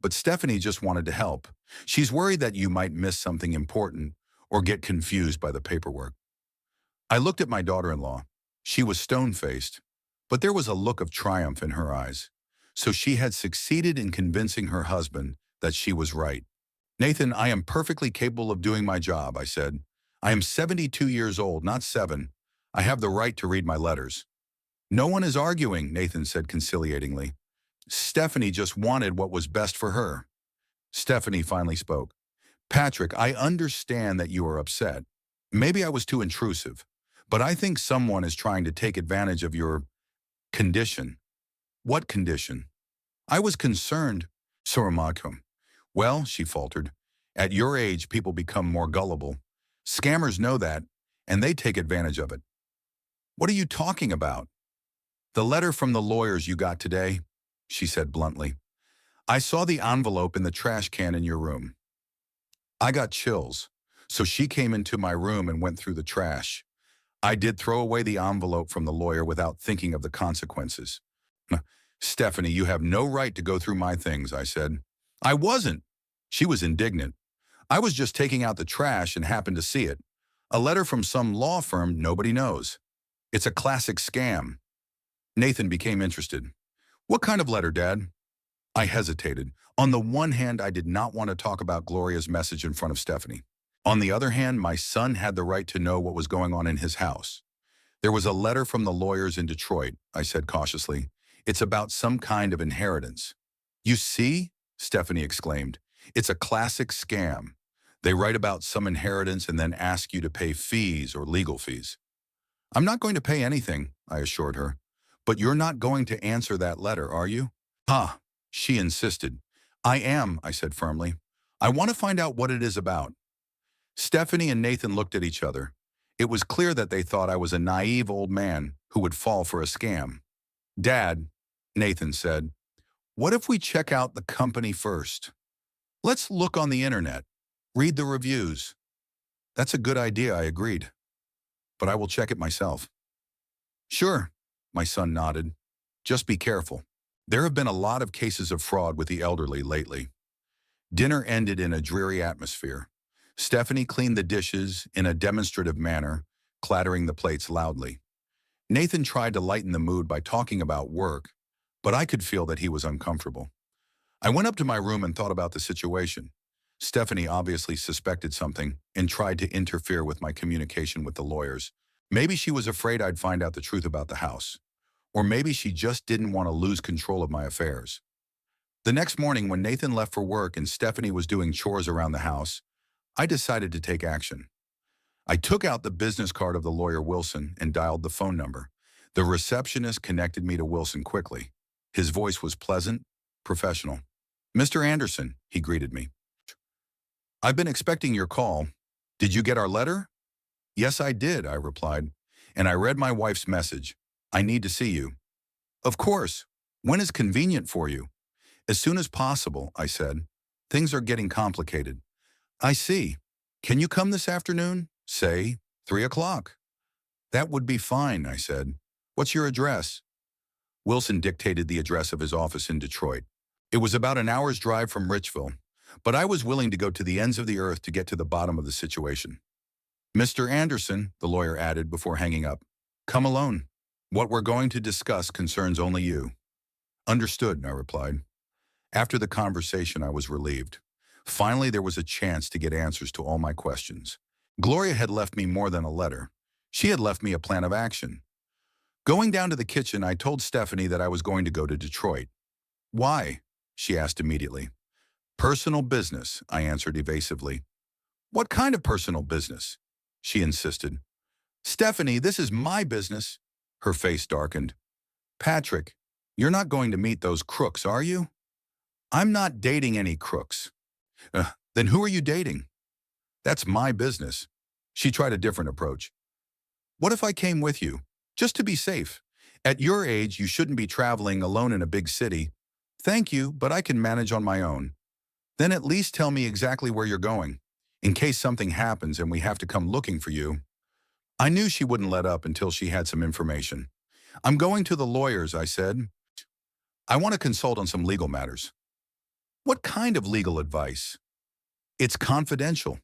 But Stephanie just wanted to help. She's worried that you might miss something important or get confused by the paperwork. I looked at my daughter-in-law. She was stone-faced, but there was a look of triumph in her eyes. So she had succeeded in convincing her husband that she was right. Nathan, I am perfectly capable of doing my job, I said. I am 72 years old, not 7. I have the right to read my letters. No one is arguing, Nathan said conciliatingly. Stephanie just wanted what was best for her. Stephanie finally spoke. Patrick, I understand that you are upset. Maybe I was too intrusive, but I think someone is trying to take advantage of your condition. What condition? I was concerned, Suramadkum. Well, she faltered, at your age people become more gullible. Scammers know that, and they take advantage of it. What are you talking about? The letter from the lawyers you got today, she said bluntly. I saw the envelope in the trash can in your room. I got chills, so she came into my room and went through the trash. I did throw away the envelope from the lawyer without thinking of the consequences. Stephanie, you have no right to go through my things, I said. I wasn't. She was indignant. I was just taking out the trash and happened to see it. A letter from some law firm nobody knows. It's a classic scam. Nathan became interested. What kind of letter, Dad? I hesitated. On the one hand, I did not want to talk about Gloria's message in front of Stephanie. On the other hand, my son had the right to know what was going on in his house. There was a letter from the lawyers in Detroit, I said cautiously. It's about some kind of inheritance. You see? Stephanie exclaimed. It's a classic scam. They write about some inheritance and then ask you to pay fees or legal fees. I'm not going to pay anything, I assured her. But you're not going to answer that letter, are you? She insisted. I am, I said firmly. I want to find out what it is about. Stephanie and Nathan looked at each other. It was clear that they thought I was a naive old man who would fall for a scam. Dad, Nathan said, what if we check out the company first? Let's look on the internet, read the reviews. That's a good idea, I agreed. But I will check it myself. Sure, my son nodded. Just be careful. There have been a lot of cases of fraud with the elderly lately. Dinner ended in a dreary atmosphere. Stephanie cleaned the dishes in a demonstrative manner, clattering the plates loudly. Nathan tried to lighten the mood by talking about work, but I could feel that he was uncomfortable. I went up to my room and thought about the situation. Stephanie obviously suspected something and tried to interfere with my communication with the lawyers. Maybe she was afraid I'd find out the truth about the house. Or maybe she just didn't want to lose control of my affairs. The next morning, when Nathan left for work and Stephanie was doing chores around the house, I decided to take action. I took out the business card of the lawyer Wilson and dialed the phone number. The receptionist connected me to Wilson quickly. His voice was pleasant, professional. "Mr. Anderson," he greeted me. "I've been expecting your call. Did you get our letter?" "Yes, I did," I replied. "And I read my wife's message. I need to see you." "Of course. When is convenient for you?" "As soon as possible," I said. "Things are getting complicated." "I see. Can you come this afternoon? Say, 3 o'clock." "That would be fine," I said. "What's your address?" Wilson dictated the address of his office in Detroit. It was about an hour's drive from Richville, but I was willing to go to the ends of the earth to get to the bottom of the situation. "Mr. Anderson," the lawyer added before hanging up, "come alone. What we're going to discuss concerns only you." "Understood," I replied. After the conversation, I was relieved. Finally, there was a chance to get answers to all my questions. Gloria had left me more than a letter. She had left me a plan of action. Going down to the kitchen, I told Stephanie that I was going to go to Detroit. "Why?" she asked immediately. "Personal business," I answered evasively. "What kind of personal business?" she insisted. "Stephanie, this is my business." Her face darkened. "Patrick, you're not going to meet those crooks, are you?" "I'm not dating any crooks." Then who are you dating?" "That's my business." She tried a different approach. "What if I came with you? Just to be safe. At your age, you shouldn't be traveling alone in a big city." "Thank you, but I can manage on my own." "Then at least tell me exactly where you're going, in case something happens and we have to come looking for you." I knew she wouldn't let up until she had some information. "I'm going to the lawyers," I said. "I want to consult on some legal matters." "What kind of legal advice?" "It's confidential."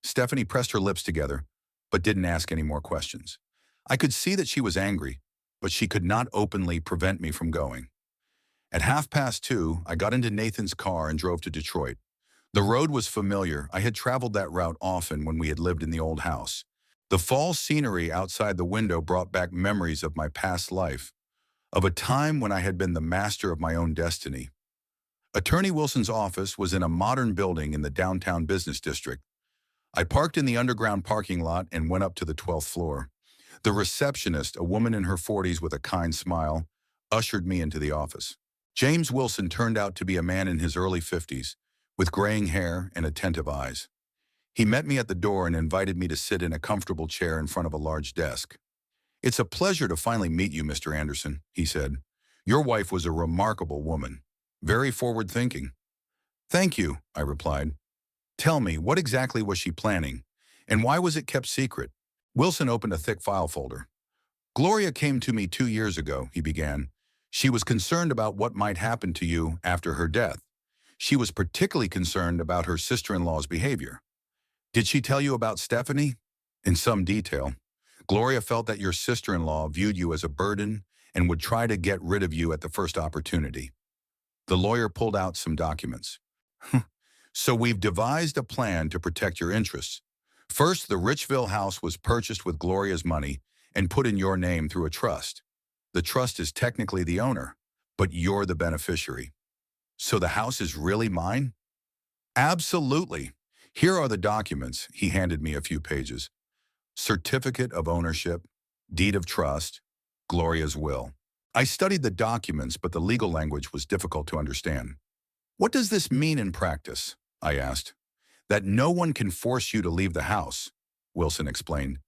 Stephanie pressed her lips together, but didn't ask any more questions. I could see that she was angry, but she could not openly prevent me from going. At 2:30, I got into Nathan's car and drove to Detroit. The road was familiar. I had traveled that route often when we had lived in the old house. The fall scenery outside the window brought back memories of my past life, of a time when I had been the master of my own destiny. Attorney Wilson's office was in a modern building in the downtown business district. I parked in the underground parking lot and went up to the 12th floor. The receptionist, a woman in her 40s with a kind smile, ushered me into the office. James Wilson turned out to be a man in his early 50s, with graying hair and attentive eyes. He met me at the door and invited me to sit in a comfortable chair in front of a large desk. "It's a pleasure to finally meet you, Mr. Anderson," he said. "Your wife was a remarkable woman. Very forward-thinking." "Thank you," I replied. "Tell me, what exactly was she planning, and why was it kept secret?" Wilson opened a thick file folder. "Gloria came to me 2 years ago," he began. "She was concerned about what might happen to you after her death. She was particularly concerned about her sister-in-law's behavior." "Did she tell you about Stephanie?" "In some detail. Gloria felt that your sister-in-law viewed you as a burden and would try to get rid of you at the first opportunity." The lawyer pulled out some documents. "So we've devised a plan to protect your interests. First, the Richville house was purchased with Gloria's money and put in your name through a trust. The trust is technically the owner, but you're the beneficiary." "So the house is really mine?" "Absolutely. Here are the documents." He handed me a few pages. Certificate of ownership, deed of trust, Gloria's will. I studied the documents, but the legal language was difficult to understand. "What does this mean in practice?" I asked. "That no one can force you to leave the house," Wilson explained.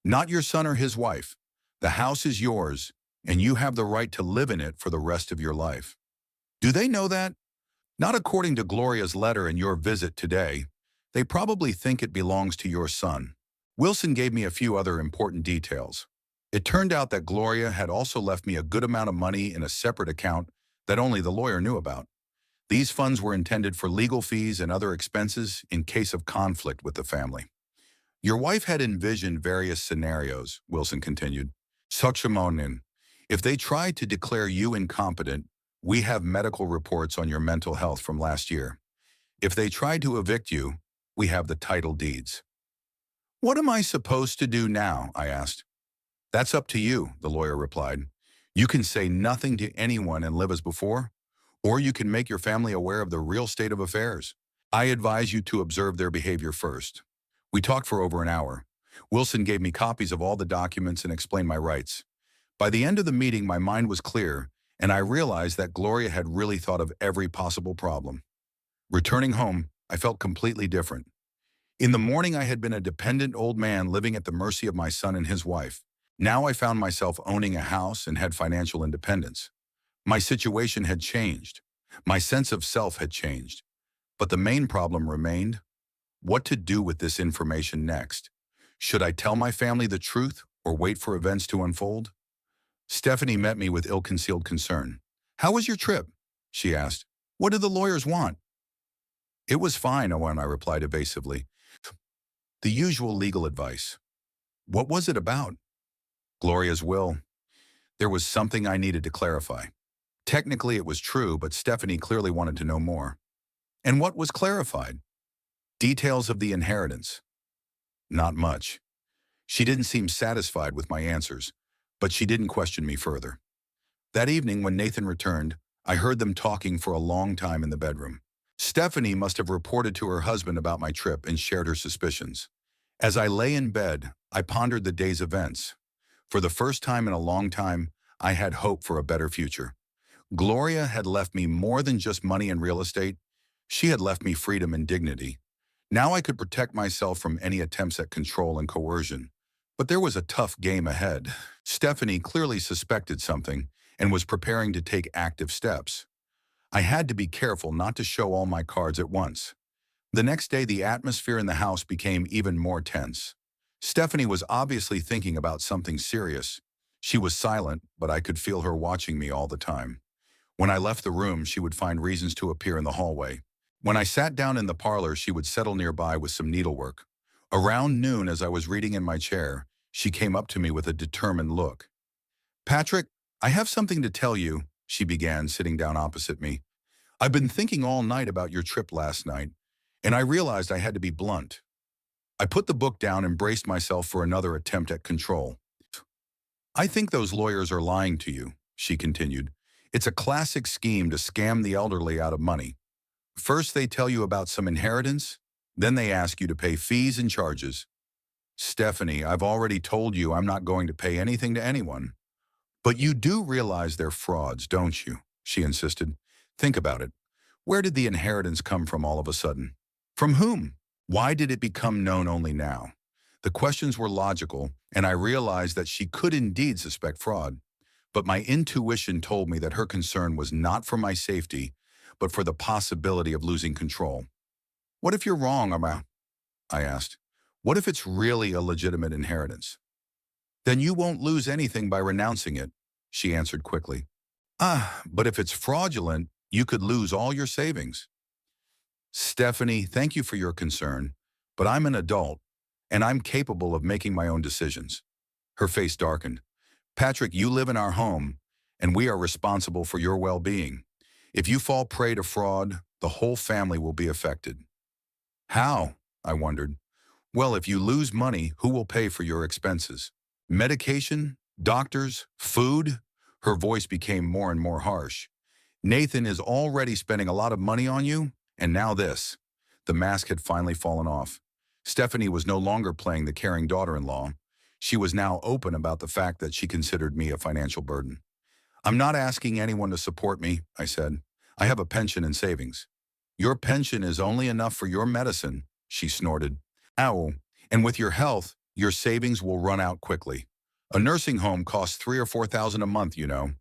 "Not your son or his wife. The house is yours, and you have the right to live in it for the rest of your life." "Do they know that?" "Not according to Gloria's letter and your visit today. They probably think it belongs to your son." Wilson gave me a few other important details. It turned out that Gloria had also left me a good amount of money in a separate account that only the lawyer knew about. These funds were intended for legal fees and other expenses in case of conflict with the family. "Your wife had envisioned various scenarios," Wilson continued. "Sukshamonin. If they tried to declare you incompetent, we have medical reports on your mental health from last year. If they tried to evict you, we have the title deeds." "What am I supposed to do now?" I asked. "That's up to you," the lawyer replied. "You can say nothing to anyone and live as before, or you can make your family aware of the real state of affairs. I advise you to observe their behavior first." We talked for over an hour. Wilson gave me copies of all the documents and explained my rights. By the end of the meeting, my mind was clear, and I realized that Gloria had really thought of every possible problem. Returning home, I felt completely different. In the morning, I had been a dependent old man living at the mercy of my son and his wife. Now I found myself owning a house and had financial independence. My situation had changed. My sense of self had changed. But the main problem remained: what to do with this information next. Should I tell my family the truth or wait for events to unfold? Stephanie met me with ill-concealed concern. "How was your trip?" she asked. "What did the lawyers want?" "It was fine," I replied evasively. "The usual legal advice." "What was it about?" "Gloria's will." There was something I needed to clarify. Technically, it was true, but Stephanie clearly wanted to know more. And what was clarified? Details of the inheritance. Not much. She didn't seem satisfied with my answers, but she didn't question me further. That evening, when Nathan returned, I heard them talking for a long time in the bedroom. Stephanie must have reported to her husband about my trip and shared her suspicions. As I lay in bed, I pondered the day's events. For the first time in a long time, I had hope for a better future. Gloria had left me more than just money and real estate. She had left me freedom and dignity. Now I could protect myself from any attempts at control and coercion. But there was a tough game ahead. Stephanie clearly suspected something and was preparing to take active steps. I had to be careful not to show all my cards at once. The next day, the atmosphere in the house became even more tense. Stephanie was obviously thinking about something serious. She was silent, but I could feel her watching me all the time. When I left the room, she would find reasons to appear in the hallway. When I sat down in the parlor, she would settle nearby with some needlework. Around noon, as I was reading in my chair, she came up to me with a determined look. "Patrick, I have something to tell you," she began, sitting down opposite me. "I've been thinking all night about your trip last night, and I realized I had to be blunt." I put the book down and braced myself for another attempt at control. "I think those lawyers are lying to you," she continued. "It's a classic scheme to scam the elderly out of money. First, they tell you about some inheritance, then they ask you to pay fees and charges. Stephanie, I've already told you I'm not going to pay anything to anyone." "But you do realize they're frauds, don't you?" she insisted. "Think about it. Where did the inheritance come from all of a sudden? From whom? Why did it become known only now?" The questions were logical, and I realized that she could indeed suspect fraud. But my intuition told me that her concern was not for my safety, but for the possibility of losing control. "What if you're wrong, Ama?" I asked. "What if it's really a legitimate inheritance?" "Then you won't lose anything by renouncing it," she answered quickly. But if it's fraudulent, you could lose all your savings." "Stephanie, thank you for your concern, but I'm an adult, and I'm capable of making my own decisions." Her face darkened. "Patrick, you live in our home, and we are responsible for your well-being. If you fall prey to fraud, the whole family will be affected." "How?" I wondered. "Well, if you lose money, who will pay for your expenses? Medication? Doctors? Food?" Her voice became more and more harsh. "Nathan is already spending a lot of money on you, and now this." The mask had finally fallen off. Stephanie was no longer playing the caring daughter-in-law. She was now open about the fact that she considered me a financial burden. "I'm not asking anyone to support me," I said. "I have a pension and savings." "Your pension is only enough for your medicine," she snorted. "Ow, and with your health, your savings will run out quickly. A nursing home costs $3,000 or $4,000 a month, you know."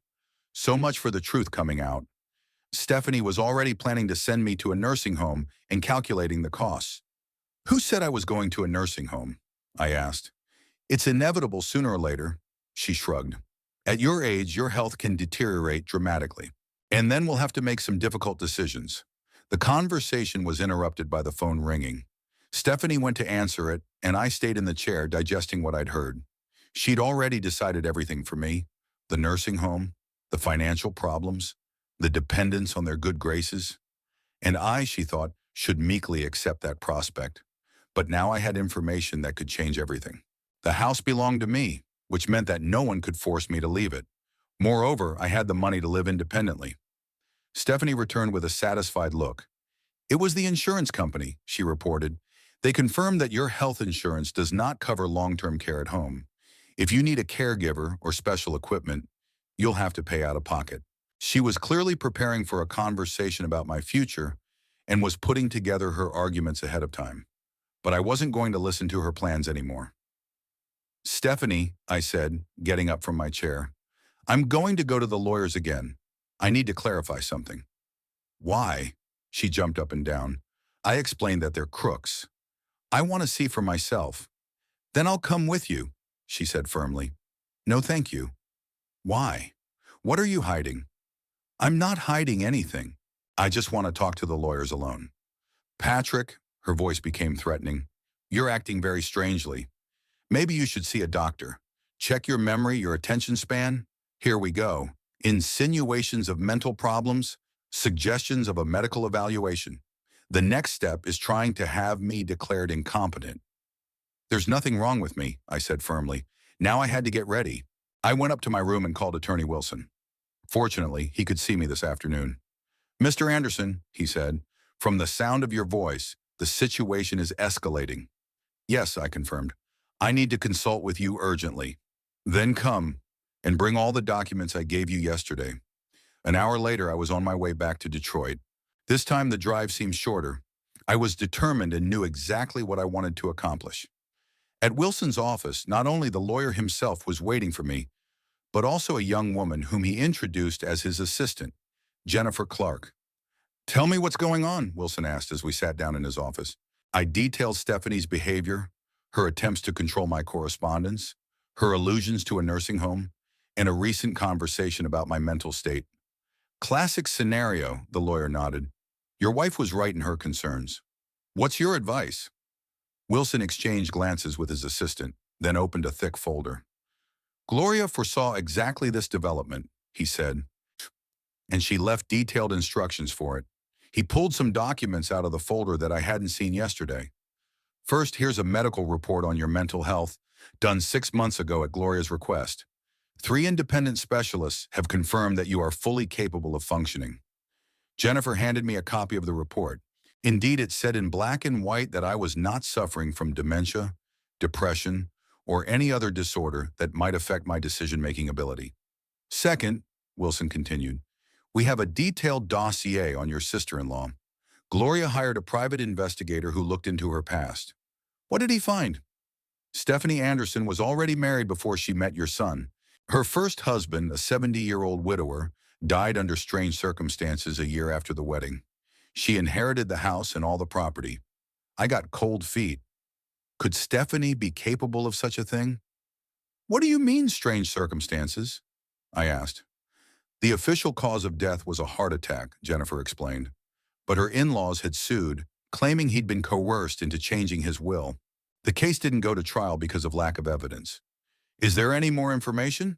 So much for the truth coming out. Stephanie was already planning to send me to a nursing home and calculating the costs. "Who said I was going to a nursing home?" I asked. "It's inevitable sooner or later," she shrugged. "At your age, your health can deteriorate dramatically. And then we'll have to make some difficult decisions." The conversation was interrupted by the phone ringing. Stephanie went to answer it, and I stayed in the chair digesting what I'd heard. She'd already decided everything for me: the nursing home, the financial problems, the dependence on their good graces. And I, she thought, should meekly accept that prospect. But now I had information that could change everything. The house belonged to me, which meant that no one could force me to leave it. Moreover, I had the money to live independently. Stephanie returned with a satisfied look. "It was the insurance company," she reported. They confirmed that your health insurance does not cover long-term care at home. If you need a caregiver or special equipment, you'll have to pay out of pocket. She was clearly preparing for a conversation about my future and was putting together her arguments ahead of time. But I wasn't going to listen to her plans anymore. Stephanie, I said, getting up from my chair, I'm going to go to the lawyers again. I need to clarify something. Why? She jumped up and down. I explained that they're crooks. I want to see for myself. Then I'll come with you, she said firmly. No, thank you. Why? What are you hiding? I'm not hiding anything. I just want to talk to the lawyers alone. Patrick, her voice became threatening, you're acting very strangely. Maybe you should see a doctor. Check your memory, your attention span. Here we go. Insinuations of mental problems, suggestions of a medical evaluation. The next step is trying to have me declared incompetent. There's nothing wrong with me, I said firmly. Now I had to get ready. I went up to my room and called Attorney Wilson. Fortunately, he could see me this afternoon. Mr. Anderson, he said, from the sound of your voice, the situation is escalating. Yes, I confirmed. I need to consult with you urgently. Then come and bring all the documents I gave you yesterday. An hour later, I was on my way back to Detroit. This time the drive seemed shorter. I was determined and knew exactly what I wanted to accomplish. At Wilson's office, not only the lawyer himself was waiting for me, but also a young woman whom he introduced as his assistant, Jennifer Clark. Tell me what's going on, Wilson asked as we sat down in his office. I detailed Stephanie's behavior, her attempts to control my correspondence, her allusions to a nursing home, and a recent conversation about my mental state. Classic scenario, the lawyer nodded. Your wife was right in her concerns. What's your advice? Wilson exchanged glances with his assistant, then opened a thick folder. Gloria foresaw exactly this development, he said, and she left detailed instructions for it. He pulled some documents out of the folder that I hadn't seen yesterday. First, here's a medical report on your mental health, done 6 months ago at Gloria's request. 3 independent specialists have confirmed that you are fully capable of functioning. Jennifer handed me a copy of the report. Indeed, it said in black and white that I was not suffering from dementia, depression, or any other disorder that might affect my decision-making ability. Second, Wilson continued, we have a detailed dossier on your sister-in-law. Gloria hired a private investigator who looked into her past. What did he find? Stephanie Anderson was already married before she met your son. Her first husband, a 70-year-old widower, died under strange circumstances a year after the wedding. She inherited the house and all the property. I got cold feet. Could Stephanie be capable of such a thing? What do you mean, strange circumstances? I asked. The official cause of death was a heart attack, Jennifer explained. But her in-laws had sued, claiming he'd been coerced into changing his will. The case didn't go to trial because of lack of evidence. Is there any more information?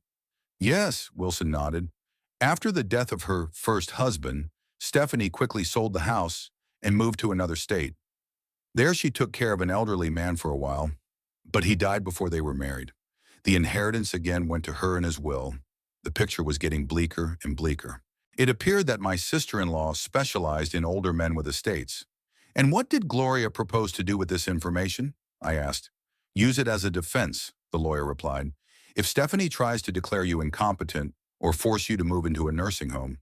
Yes, Wilson nodded. After the death of her first husband, Stephanie quickly sold the house and moved to another state. There she took care of an elderly man for a while, but he died before they were married. The inheritance again went to her and his will. The picture was getting bleaker and bleaker. It appeared that my sister-in-law specialized in older men with estates. And what did Gloria propose to do with this information? I asked. Use it as a defense, the lawyer replied. If Stephanie tries to declare you incompetent or force you to move into a nursing home,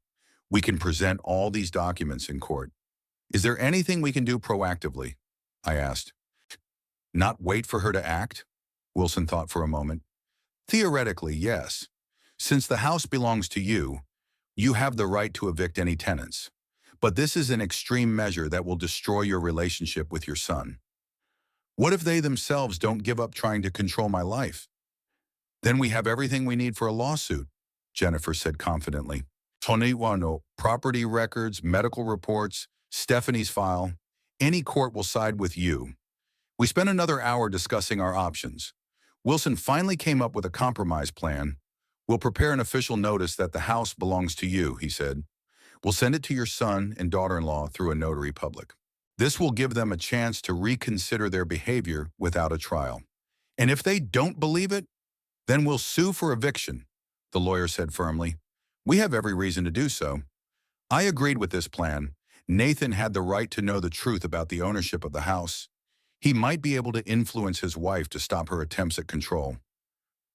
we can present all these documents in court. Is there anything we can do proactively? I asked. Not wait for her to act? Wilson thought for a moment. Theoretically, yes. Since the house belongs to you, you have the right to evict any tenants. But this is an extreme measure that will destroy your relationship with your son. What if they themselves don't give up trying to control my life? Then we have everything we need for a lawsuit, Jennifer said confidently. Toniwano, property records, medical reports, Stephanie's file. Any court will side with you. We spent another hour discussing our options. Wilson finally came up with a compromise plan. We'll prepare an official notice that the house belongs to you, he said. We'll send it to your son and daughter-in-law through a notary public. This will give them a chance to reconsider their behavior without a trial. And if they don't believe it, then we'll sue for eviction, the lawyer said firmly. We have every reason to do so. I agreed with this plan. Nathan had the right to know the truth about the ownership of the house. He might be able to influence his wife to stop her attempts at control.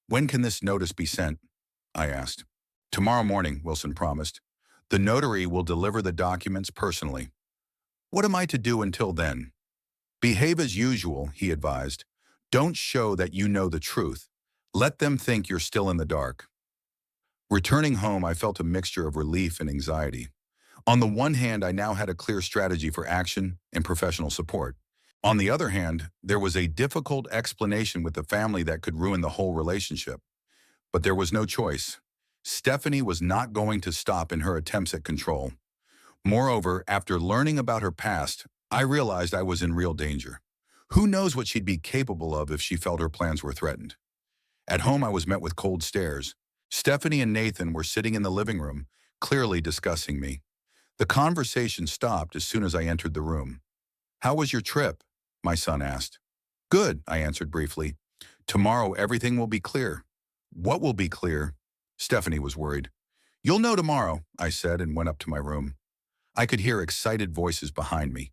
When can this notice be sent? I asked. Tomorrow morning, Wilson promised. The notary will deliver the documents personally. What am I to do until then? Behave as usual, he advised. Don't show that you know the truth. Let them think you're still in the dark. Returning home, I felt a mixture of relief and anxiety. On the one hand, I now had a clear strategy for action and professional support. On the other hand, there was a difficult explanation with the family that could ruin the whole relationship. But there was no choice. Stephanie was not going to stop in her attempts at control. Moreover, after learning about her past, I realized I was in real danger. Who knows what she'd be capable of if she felt her plans were threatened? At home, I was met with cold stares. Stephanie and Nathan were sitting in the living room, clearly discussing me. The conversation stopped as soon as I entered the room. How was your trip? My son asked. Good, I answered briefly. Tomorrow everything will be clear. What will be clear? Stephanie was worried. You'll know tomorrow, I said and went up to my room. I could hear excited voices behind me.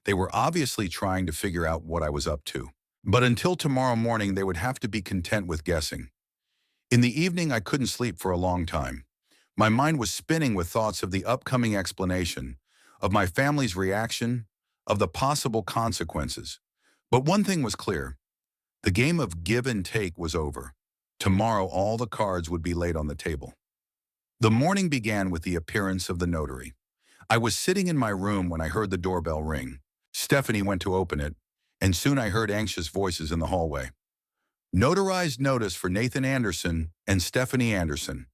They were obviously trying to figure out what I was up to. But until tomorrow morning, they would have to be content with guessing. In the evening, I couldn't sleep for a long time. My mind was spinning with thoughts of the upcoming explanation, of my family's reaction, of the possible consequences. But one thing was clear. The game of give and take was over. Tomorrow, all the cards would be laid on the table. The morning began with the appearance of the notary. I was sitting in my room when I heard the doorbell ring. Stephanie went to open it, and soon I heard anxious voices in the hallway. Notarized notice for Nathan Anderson and Stephanie Anderson.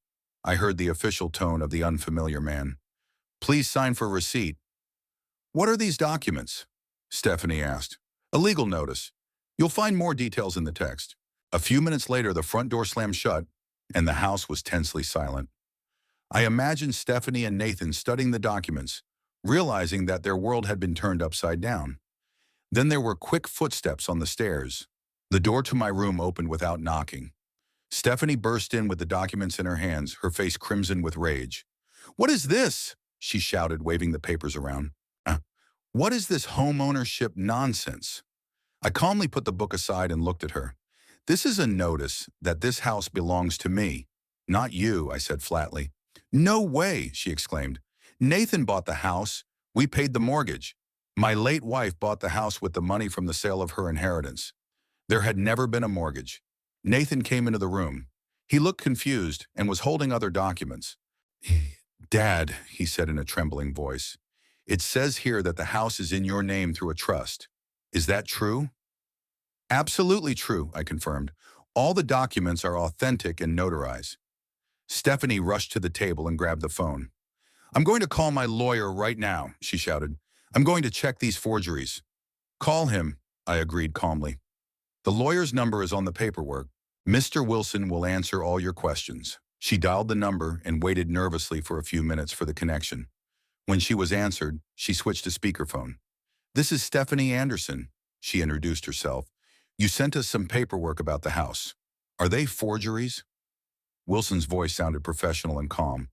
I heard the official tone of the unfamiliar man. Please sign for receipt. What are these documents? Stephanie asked. A legal notice. You'll find more details in the text. A few minutes later, the front door slammed shut, and the house was tensely silent. I imagined Stephanie and Nathan studying the documents, realizing that their world had been turned upside down. Then there were quick footsteps on the stairs. The door to my room opened without knocking. Stephanie burst in with the documents in her hands, her face crimson with rage. What is this? She shouted, waving the papers around. What is this home ownership nonsense? I calmly put the book aside and looked at her. This is a notice that this house belongs to me, not you, I said flatly. No way, she exclaimed. Nathan bought the house. We paid the mortgage. My late wife bought the house with the money from the sale of her inheritance. There had never been a mortgage. Nathan came into the room. He looked confused and was holding other documents. Dad, he said in a trembling voice, it says here that the house is in your name through a trust. Is that true? Absolutely true, I confirmed. All the documents are authentic and notarized. Stephanie rushed to the table and grabbed the phone. I'm going to call my lawyer right now, she shouted. I'm going to check these forgeries. Call him, I agreed calmly. The lawyer's number is on the paperwork. Mr. Wilson will answer all your questions. She dialed the number and waited nervously for a few minutes for the connection. When she was answered, she switched to speakerphone. This is Stephanie Anderson, she introduced herself. You sent us some paperwork about the house. Are they forgeries? Wilson's voice sounded professional and calm.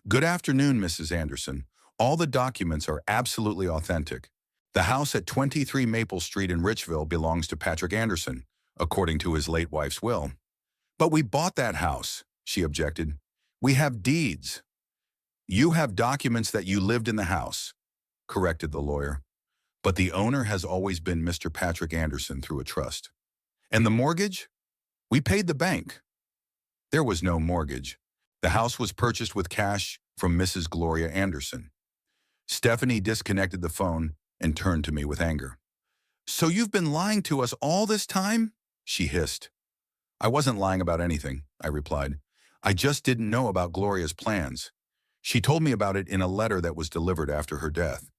Good afternoon, Mrs. Anderson. All the documents are absolutely authentic. The house at 23 Maple Street in Richville belongs to Patrick Anderson, according to his late wife's will. But we bought that house, she objected. We have deeds. You have documents that you lived in the house, corrected the lawyer. But the owner has always been Mr. Patrick Anderson through a trust. And the mortgage? We paid the bank. There was no mortgage. The house was purchased with cash from Mrs. Gloria Anderson. Stephanie disconnected the phone and turned to me with anger. So you've been lying to us all this time? She hissed. I wasn't lying about anything, I replied. I just didn't know about Gloria's plans. She told me about it in a letter that was delivered after her death.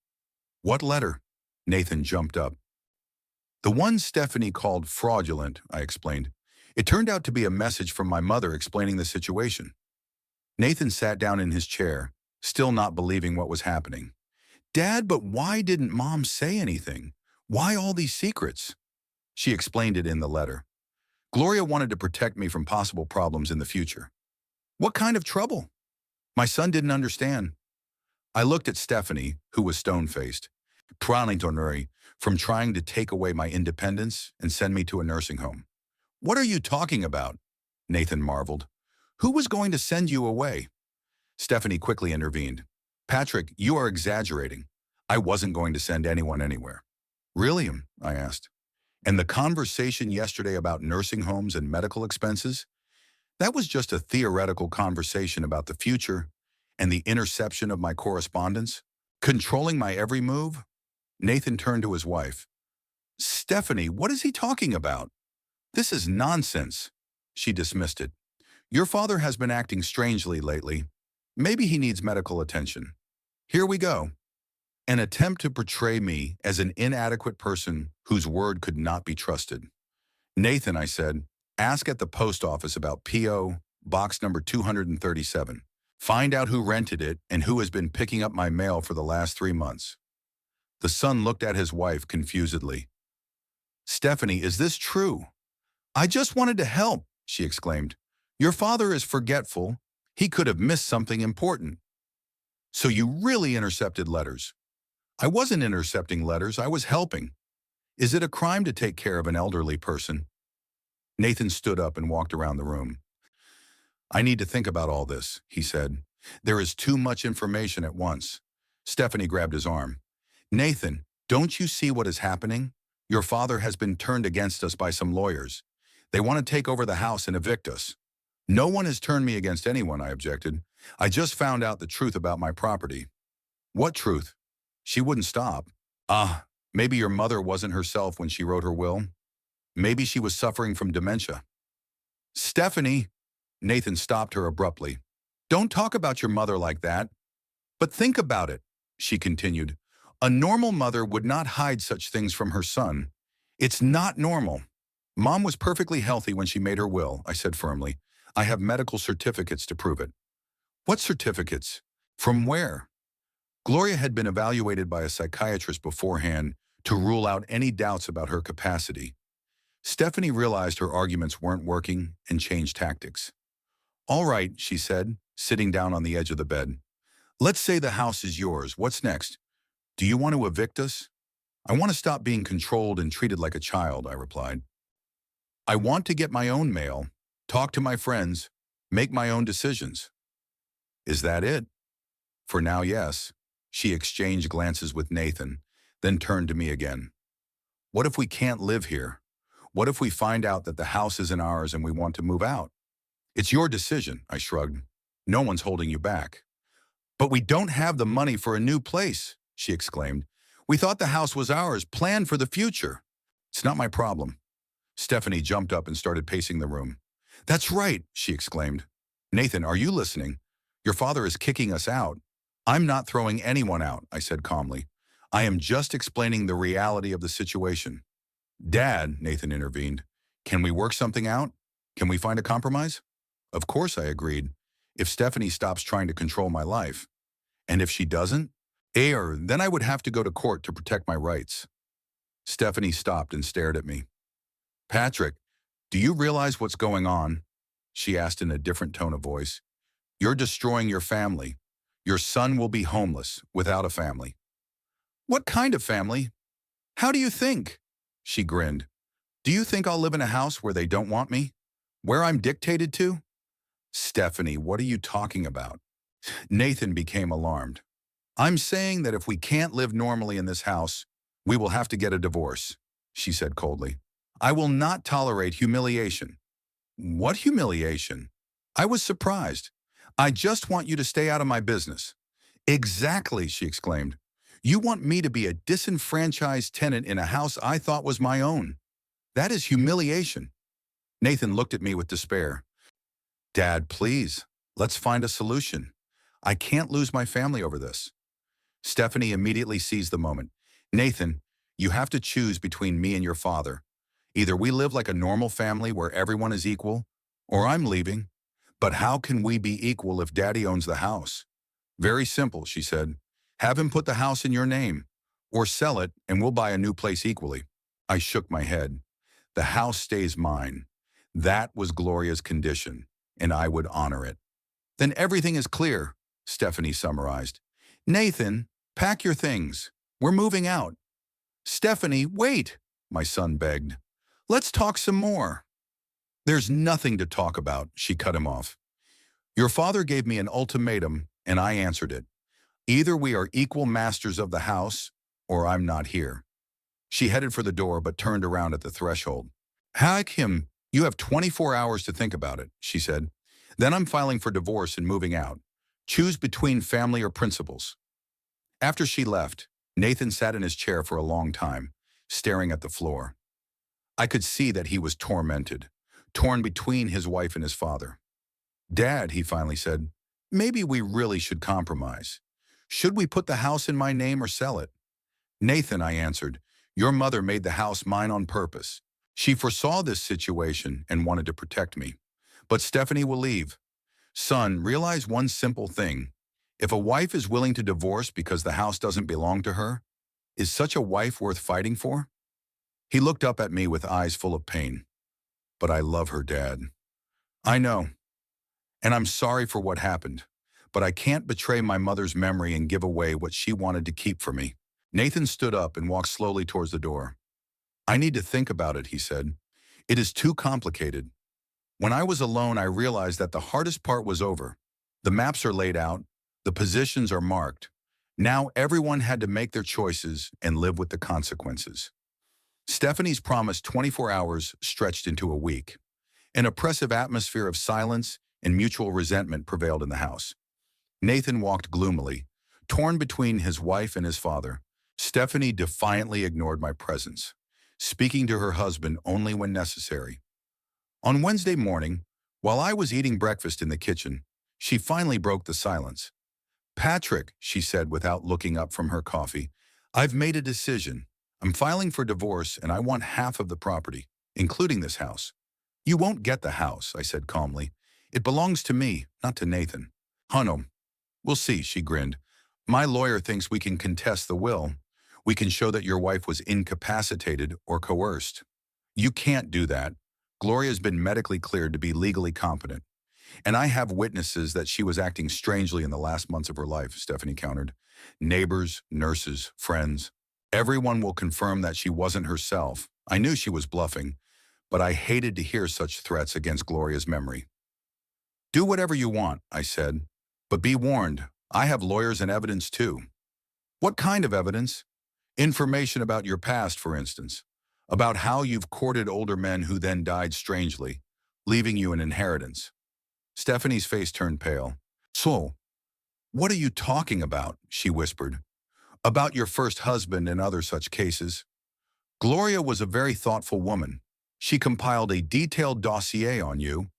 What letter? Nathan jumped up. The one Stephanie called fraudulent, I explained. It turned out to be a message from my mother explaining the situation. Nathan sat down in his chair, still not believing what was happening. Dad, but why didn't Mom say anything? Why all these secrets? She explained it in the letter. Gloria wanted to protect me from possible problems in the future. What kind of trouble? My son didn't understand. I looked at Stephanie, who was stone-faced. Pronintonuri, from trying to take away my independence and send me to a nursing home. What are you talking about? Nathan marveled. Who was going to send you away? Stephanie quickly intervened. Patrick, you are exaggerating. I wasn't going to send anyone anywhere. Really? I asked. And the conversation yesterday about nursing homes and medical expenses? That was just a theoretical conversation about the future and the interception of my correspondence, controlling my every move. Nathan turned to his wife. Stephanie, what is he talking about? This is nonsense. She dismissed it. Your father has been acting strangely lately. Maybe he needs medical attention. Here we go. An attempt to portray me as an inadequate person whose word could not be trusted. Nathan, I said, ask at the post office about P.O. Box number 237. Find out who rented it and who has been picking up my mail for the last 3 months. The son looked at his wife confusedly. Stephanie, is this true? I just wanted to help, she exclaimed. Your father is forgetful. He could have missed something important. So you really intercepted letters. I wasn't intercepting letters, I was helping. Is it a crime to take care of an elderly person? Nathan stood up and walked around the room. I need to think about all this, he said. There is too much information at once. Stephanie grabbed his arm. Nathan, don't you see what is happening? Your father has been turned against us by some lawyers. They want to take over the house and evict us. No one has turned me against anyone, I objected. I just found out the truth about my property. What truth? She wouldn't stop. Maybe your mother wasn't herself when she wrote her will. Maybe she was suffering from dementia. Stephanie, Nathan stopped her abruptly. Don't talk about your mother like that. But think about it, she continued. A normal mother would not hide such things from her son. It's not normal. Mom was perfectly healthy when she made her will, I said firmly. I have medical certificates to prove it. What certificates? From where? Gloria had been evaluated by a psychiatrist beforehand to rule out any doubts about her capacity. Stephanie realized her arguments weren't working and changed tactics. All right, she said, sitting down on the edge of the bed. Let's say the house is yours. What's next? Do you want to evict us? I want to stop being controlled and treated like a child, I replied. I want to get my own mail, talk to my friends, make my own decisions. Is that it? For now, yes. She exchanged glances with Nathan, then turned to me again. What if we can't live here? What if we find out that the house isn't ours and we want to move out? It's your decision, I shrugged. No one's holding you back. But we don't have the money for a new place, she exclaimed. We thought the house was ours, planned for the future. It's not my problem. Stephanie jumped up and started pacing the room. That's right, she exclaimed. Nathan, are you listening? Your father is kicking us out. I'm not throwing anyone out, I said calmly. I am just explaining the reality of the situation. Dad, Nathan intervened, can we work something out? Can we find a compromise? Of course, I agreed. If Stephanie stops trying to control my life. And if she doesn't? Then I would have to go to court to protect my rights. Stephanie stopped and stared at me. Patrick, do you realize what's going on? She asked in a different tone of voice. You're destroying your family. Your son will be homeless, without a family. What kind of family? How do you think? She grinned. Do you think I'll live in a house where they don't want me? Where I'm dictated to? Stephanie, what are you talking about? Nathan became alarmed. I'm saying that if we can't live normally in this house, we will have to get a divorce, she said coldly. I will not tolerate humiliation. What humiliation? I was surprised. I just want you to stay out of my business. Exactly, she exclaimed. You want me to be a disenfranchised tenant in a house I thought was my own. That is humiliation. Nathan looked at me with despair. Dad, please, let's find a solution. I can't lose my family over this. Stephanie immediately seized the moment. Nathan, you have to choose between me and your father. Either we live like a normal family where everyone is equal, or I'm leaving. But how can we be equal if Daddy owns the house? Very simple, she said. Have him put the house in your name, or sell it and we'll buy a new place equally. I shook my head. The house stays mine. That was Gloria's condition, and I would honor it. Then everything is clear, Stephanie summarized. Nathan, pack your things. We're moving out. "Stephanie, wait," my son begged. "Let's talk some more." "There's nothing to talk about," she cut him off. "Your father gave me an ultimatum, and I answered it. Either we are equal masters of the house, or I'm not here." She headed for the door but turned around at the threshold. "Hakim, you have 24 hours to think about it," she said. "Then I'm filing for divorce and moving out. Choose between family or principles." After she left, Nathan sat in his chair for a long time, staring at the floor. I could see that he was tormented, torn between his wife and his father. "Dad," he finally said, "maybe we really should compromise. Should we put the house in my name or sell it?" "Nathan," I answered, "your mother made the house mine on purpose. She foresaw this situation and wanted to protect me. But Stephanie will leave. Son, realize one simple thing. If a wife is willing to divorce because the house doesn't belong to her, is such a wife worth fighting for?" He looked up at me with eyes full of pain. "But I love her, Dad." "I know, and I'm sorry for what happened, but I can't betray my mother's memory and give away what she wanted to keep for me." Nathan stood up and walked slowly towards the door. "I need to think about it," he said. "It is too complicated. When I was alone, I realized that the hardest part was over. The maps are laid out, the positions are marked. Now everyone had to make their choices and live with the consequences." Stephanie's promised 24 hours stretched into a week. An oppressive atmosphere of silence and mutual resentment prevailed in the house. Nathan walked gloomily, torn between his wife and his father. Stephanie defiantly ignored my presence, speaking to her husband only when necessary. On Wednesday morning, while I was eating breakfast in the kitchen, she finally broke the silence. "Patrick," she said without looking up from her coffee, "I've made a decision. I'm filing for divorce and I want half of the property, including this house." "You won't get the house," I said calmly. "It belongs to me, not to Nathan." "Hunnam, we'll see," she grinned. "My lawyer thinks we can contest the will. We can show that your wife was incapacitated or coerced." "You can't do that. Gloria's been medically cleared to be legally competent. And I have witnesses that she was acting strangely in the last months of her life," Stephanie countered. "Neighbors, nurses, friends. Everyone will confirm that she wasn't herself. I knew she was bluffing, but I hated to hear such threats against Gloria's memory." "Do whatever you want," I said. "But be warned, I have lawyers and evidence too." "What kind of evidence?" "Information about your past, for instance. About how you've courted older men who then died strangely, leaving you an inheritance." Stephanie's face turned pale. "So, what are you talking about?" she whispered. "About your first husband and other such cases. Gloria was a very thoughtful woman. She compiled a detailed dossier on you."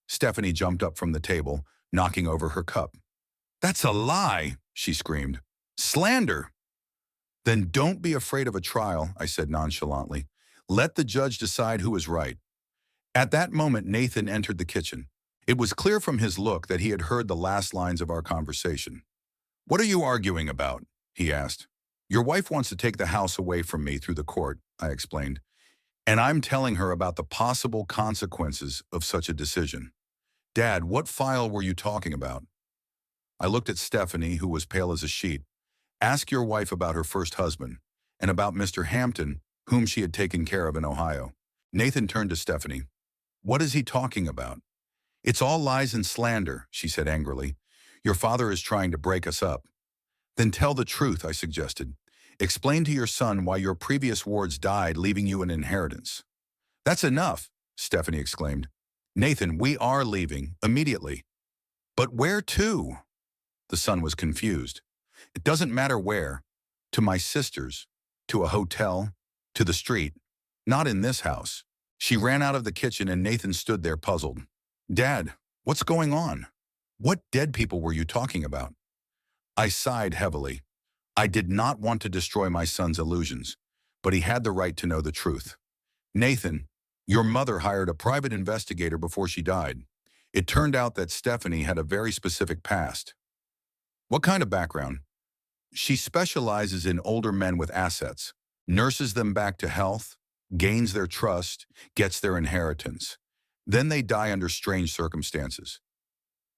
Stephanie jumped up from the table, knocking over her cup. "That's a lie," she screamed. "Slander." "Then don't be afraid of a trial," I said nonchalantly. "Let the judge decide who is right." At that moment, Nathan entered the kitchen. It was clear from his look that he had heard the last lines of our conversation. "What are you arguing about?" he asked. "Your wife wants to take the house away from me through the court," I explained. "And I'm telling her about the possible consequences of such a decision." "Dad, what file were you talking about?" I looked at Stephanie, who was pale as a sheet. "Ask your wife about her first husband, and about Mr. Hampton, whom she had taken care of in Ohio." Nathan turned to Stephanie. "What is he talking about?" "It's all lies and slander," she said angrily. "Your father is trying to break us up." "Then tell the truth," I suggested. "Explain to your son why your previous wards died, leaving you an inheritance." "That's enough," Stephanie exclaimed. "Nathan, we are leaving, immediately." "But where to?" The son was confused. "It doesn't matter where. To my sister's, to a hotel, to the street. Not in this house." She ran out of the kitchen and Nathan stood there puzzled. "Dad, what's going on? What dead people were you talking about?" I sighed heavily. I did not want to destroy my son's illusions, but he had the right to know the truth. "Nathan, your mother hired a private investigator before she died. It turned out that Stephanie had a very specific past." "What kind of background?" "She specializes in older men with assets, nurses them back to health, gains their trust, gets their inheritance. Then they die under strange circumstances."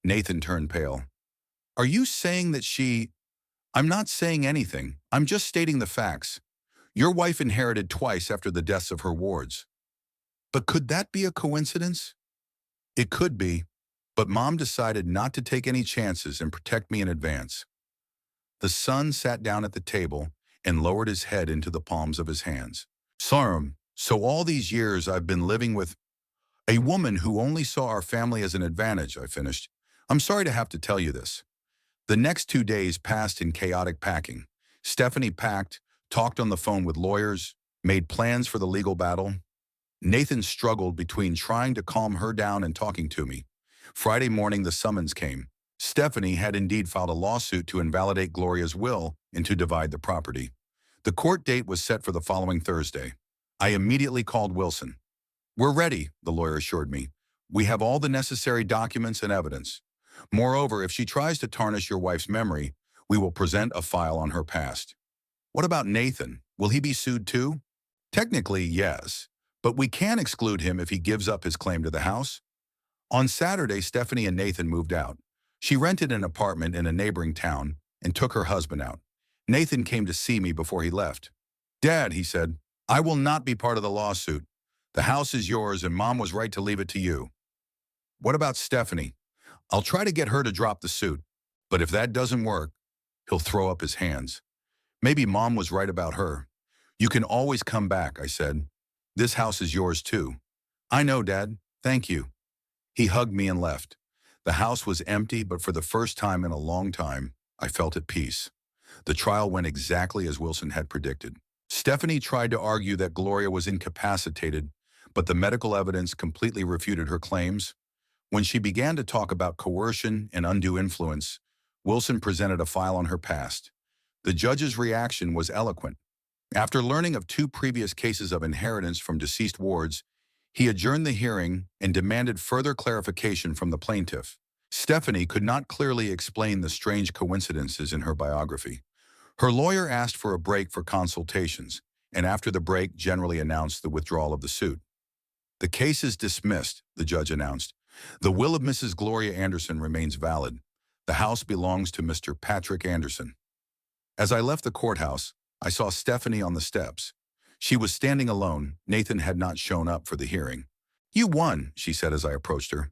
Nathan turned pale. "Are you saying that she—" "I'm not saying anything. I'm just stating the facts. Your wife inherited twice after the deaths of her wards. But could that be a coincidence? It could be, but Mom decided not to take any chances and protect me in advance. The son sat down at the table and lowered his head into the palms of his hands. Sarum, so all these years I've been living with a woman who only saw our family as an advantage, I finished. I'm sorry to have to tell you this. The next 2 days passed in chaotic packing. Stephanie packed, talked on the phone with lawyers, made plans for the legal battle. Nathan struggled between trying to calm her down and talking to me. Friday morning, the summons came. Stephanie had indeed filed a lawsuit to invalidate Gloria's will and to divide the property. The court date was set for the following Thursday. I immediately called Wilson. We're ready, the lawyer assured me. We have all the necessary documents and evidence. Moreover, if she tries to tarnish your wife's memory, we will present a file on her past. What about Nathan? Will he be sued too? Technically, yes, but we can exclude him if he gives up his claim to the house. On Saturday, Stephanie and Nathan moved out. She rented an apartment in a neighboring town and took her husband out. Nathan came to see me before he left. Dad, he said, I will not be part of the lawsuit. The house is yours and Mom was right to leave it to you. What about Stephanie? I'll try to get her to drop the suit, but if that doesn't work, he'll throw up his hands. Maybe Mom was right about her. You can always come back, I said. This house is yours too. I know, Dad. Thank you. He hugged me and left. The house was empty, but for the first time in a long time, I felt at peace. The trial went exactly as Wilson had predicted. Stephanie tried to argue that Gloria was incapacitated, but the medical evidence completely refuted her claims. When she began to talk about coercion and undue influence, Wilson presented a file on her past. The judge's reaction was eloquent. After learning of 2 previous cases of inheritance from deceased wards, he adjourned the hearing and demanded further clarification from the plaintiff. Stephanie could not clearly explain the strange coincidences in her biography. Her lawyer asked for a break for consultations, and after the break generally announced the withdrawal of the suit. The case is dismissed, the judge announced. The will of Mrs. Gloria Anderson remains valid. The house belongs to Mr. Patrick Anderson. As I left the courthouse, I saw Stephanie on the steps. She was standing alone. Nathan had not shown up for the hearing. You won, she said as I approached her.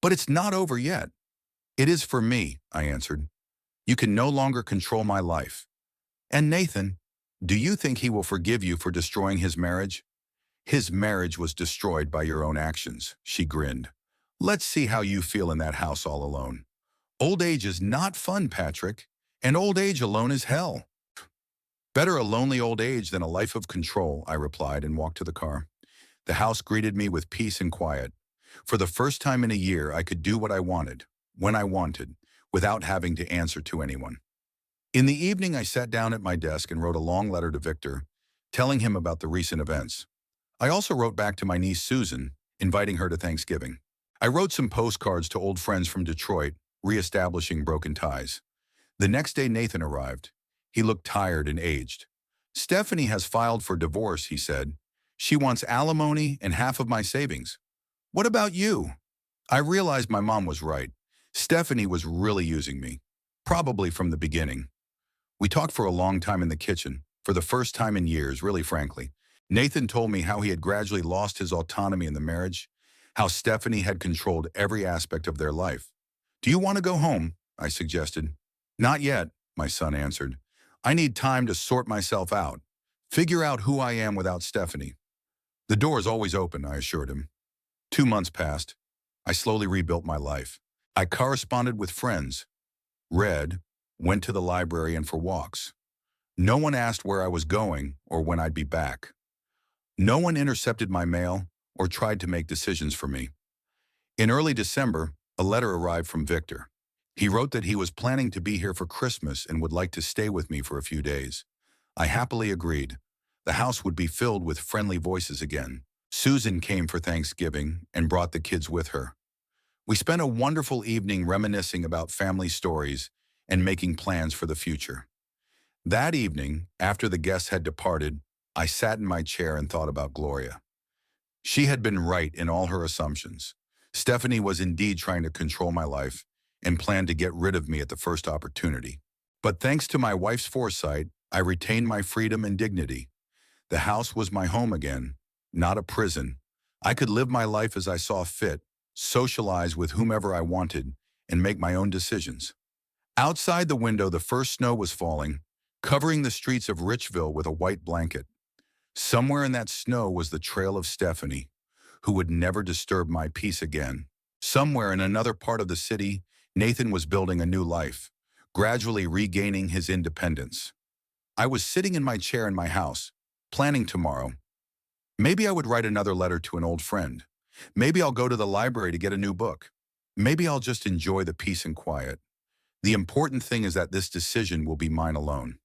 But it's not over yet. It is for me, I answered. You can no longer control my life. And Nathan, do you think he will forgive you for destroying his marriage? His marriage was destroyed by your own actions, she grinned. Let's see how you feel in that house all alone. Old age is not fun, Patrick, and old age alone is hell. Better a lonely old age than a life of control, I replied and walked to the car. The house greeted me with peace and quiet. For the first time in a year, I could do what I wanted, when I wanted, without having to answer to anyone. In the evening, I sat down at my desk and wrote a long letter to Victor, telling him about the recent events. I also wrote back to my niece Susan, inviting her to Thanksgiving. I wrote some postcards to old friends from Detroit, reestablishing broken ties. The next day, Nathan arrived. He looked tired and aged. Stephanie has filed for divorce, he said. She wants alimony and half of my savings. What about you? I realized my mom was right. Stephanie was really using me, probably from the beginning. We talked for a long time in the kitchen, for the first time in years, really frankly. Nathan told me how he had gradually lost his autonomy in the marriage, how Stephanie had controlled every aspect of their life. Do you want to go home? I suggested. Not yet, my son answered. I need time to sort myself out, figure out who I am without Stephanie. The door is always open, I assured him. 2 months passed. I slowly rebuilt my life. I corresponded with friends, read, went to the library and for walks. No one asked where I was going or when I'd be back. No one intercepted my mail or tried to make decisions for me. In early December, a letter arrived from Victor. He wrote that he was planning to be here for Christmas and would like to stay with me for a few days. I happily agreed. The house would be filled with friendly voices again. Susan came for Thanksgiving and brought the kids with her. We spent a wonderful evening reminiscing about family stories and making plans for the future. That evening, after the guests had departed, I sat in my chair and thought about Gloria. She had been right in all her assumptions. Stephanie was indeed trying to control my life and planned to get rid of me at the first opportunity. But thanks to my wife's foresight, I retained my freedom and dignity. The house was my home again, not a prison. I could live my life as I saw fit, socialize with whomever I wanted, and make my own decisions. Outside the window, the first snow was falling, covering the streets of Richville with a white blanket. Somewhere in that snow was the trail of Stephanie, who would never disturb my peace again. Somewhere in another part of the city, Nathan was building a new life, gradually regaining his independence. I was sitting in my chair in my house, planning tomorrow. Maybe I would write another letter to an old friend. Maybe I'll go to the library to get a new book. Maybe I'll just enjoy the peace and quiet. The important thing is that this decision will be mine alone.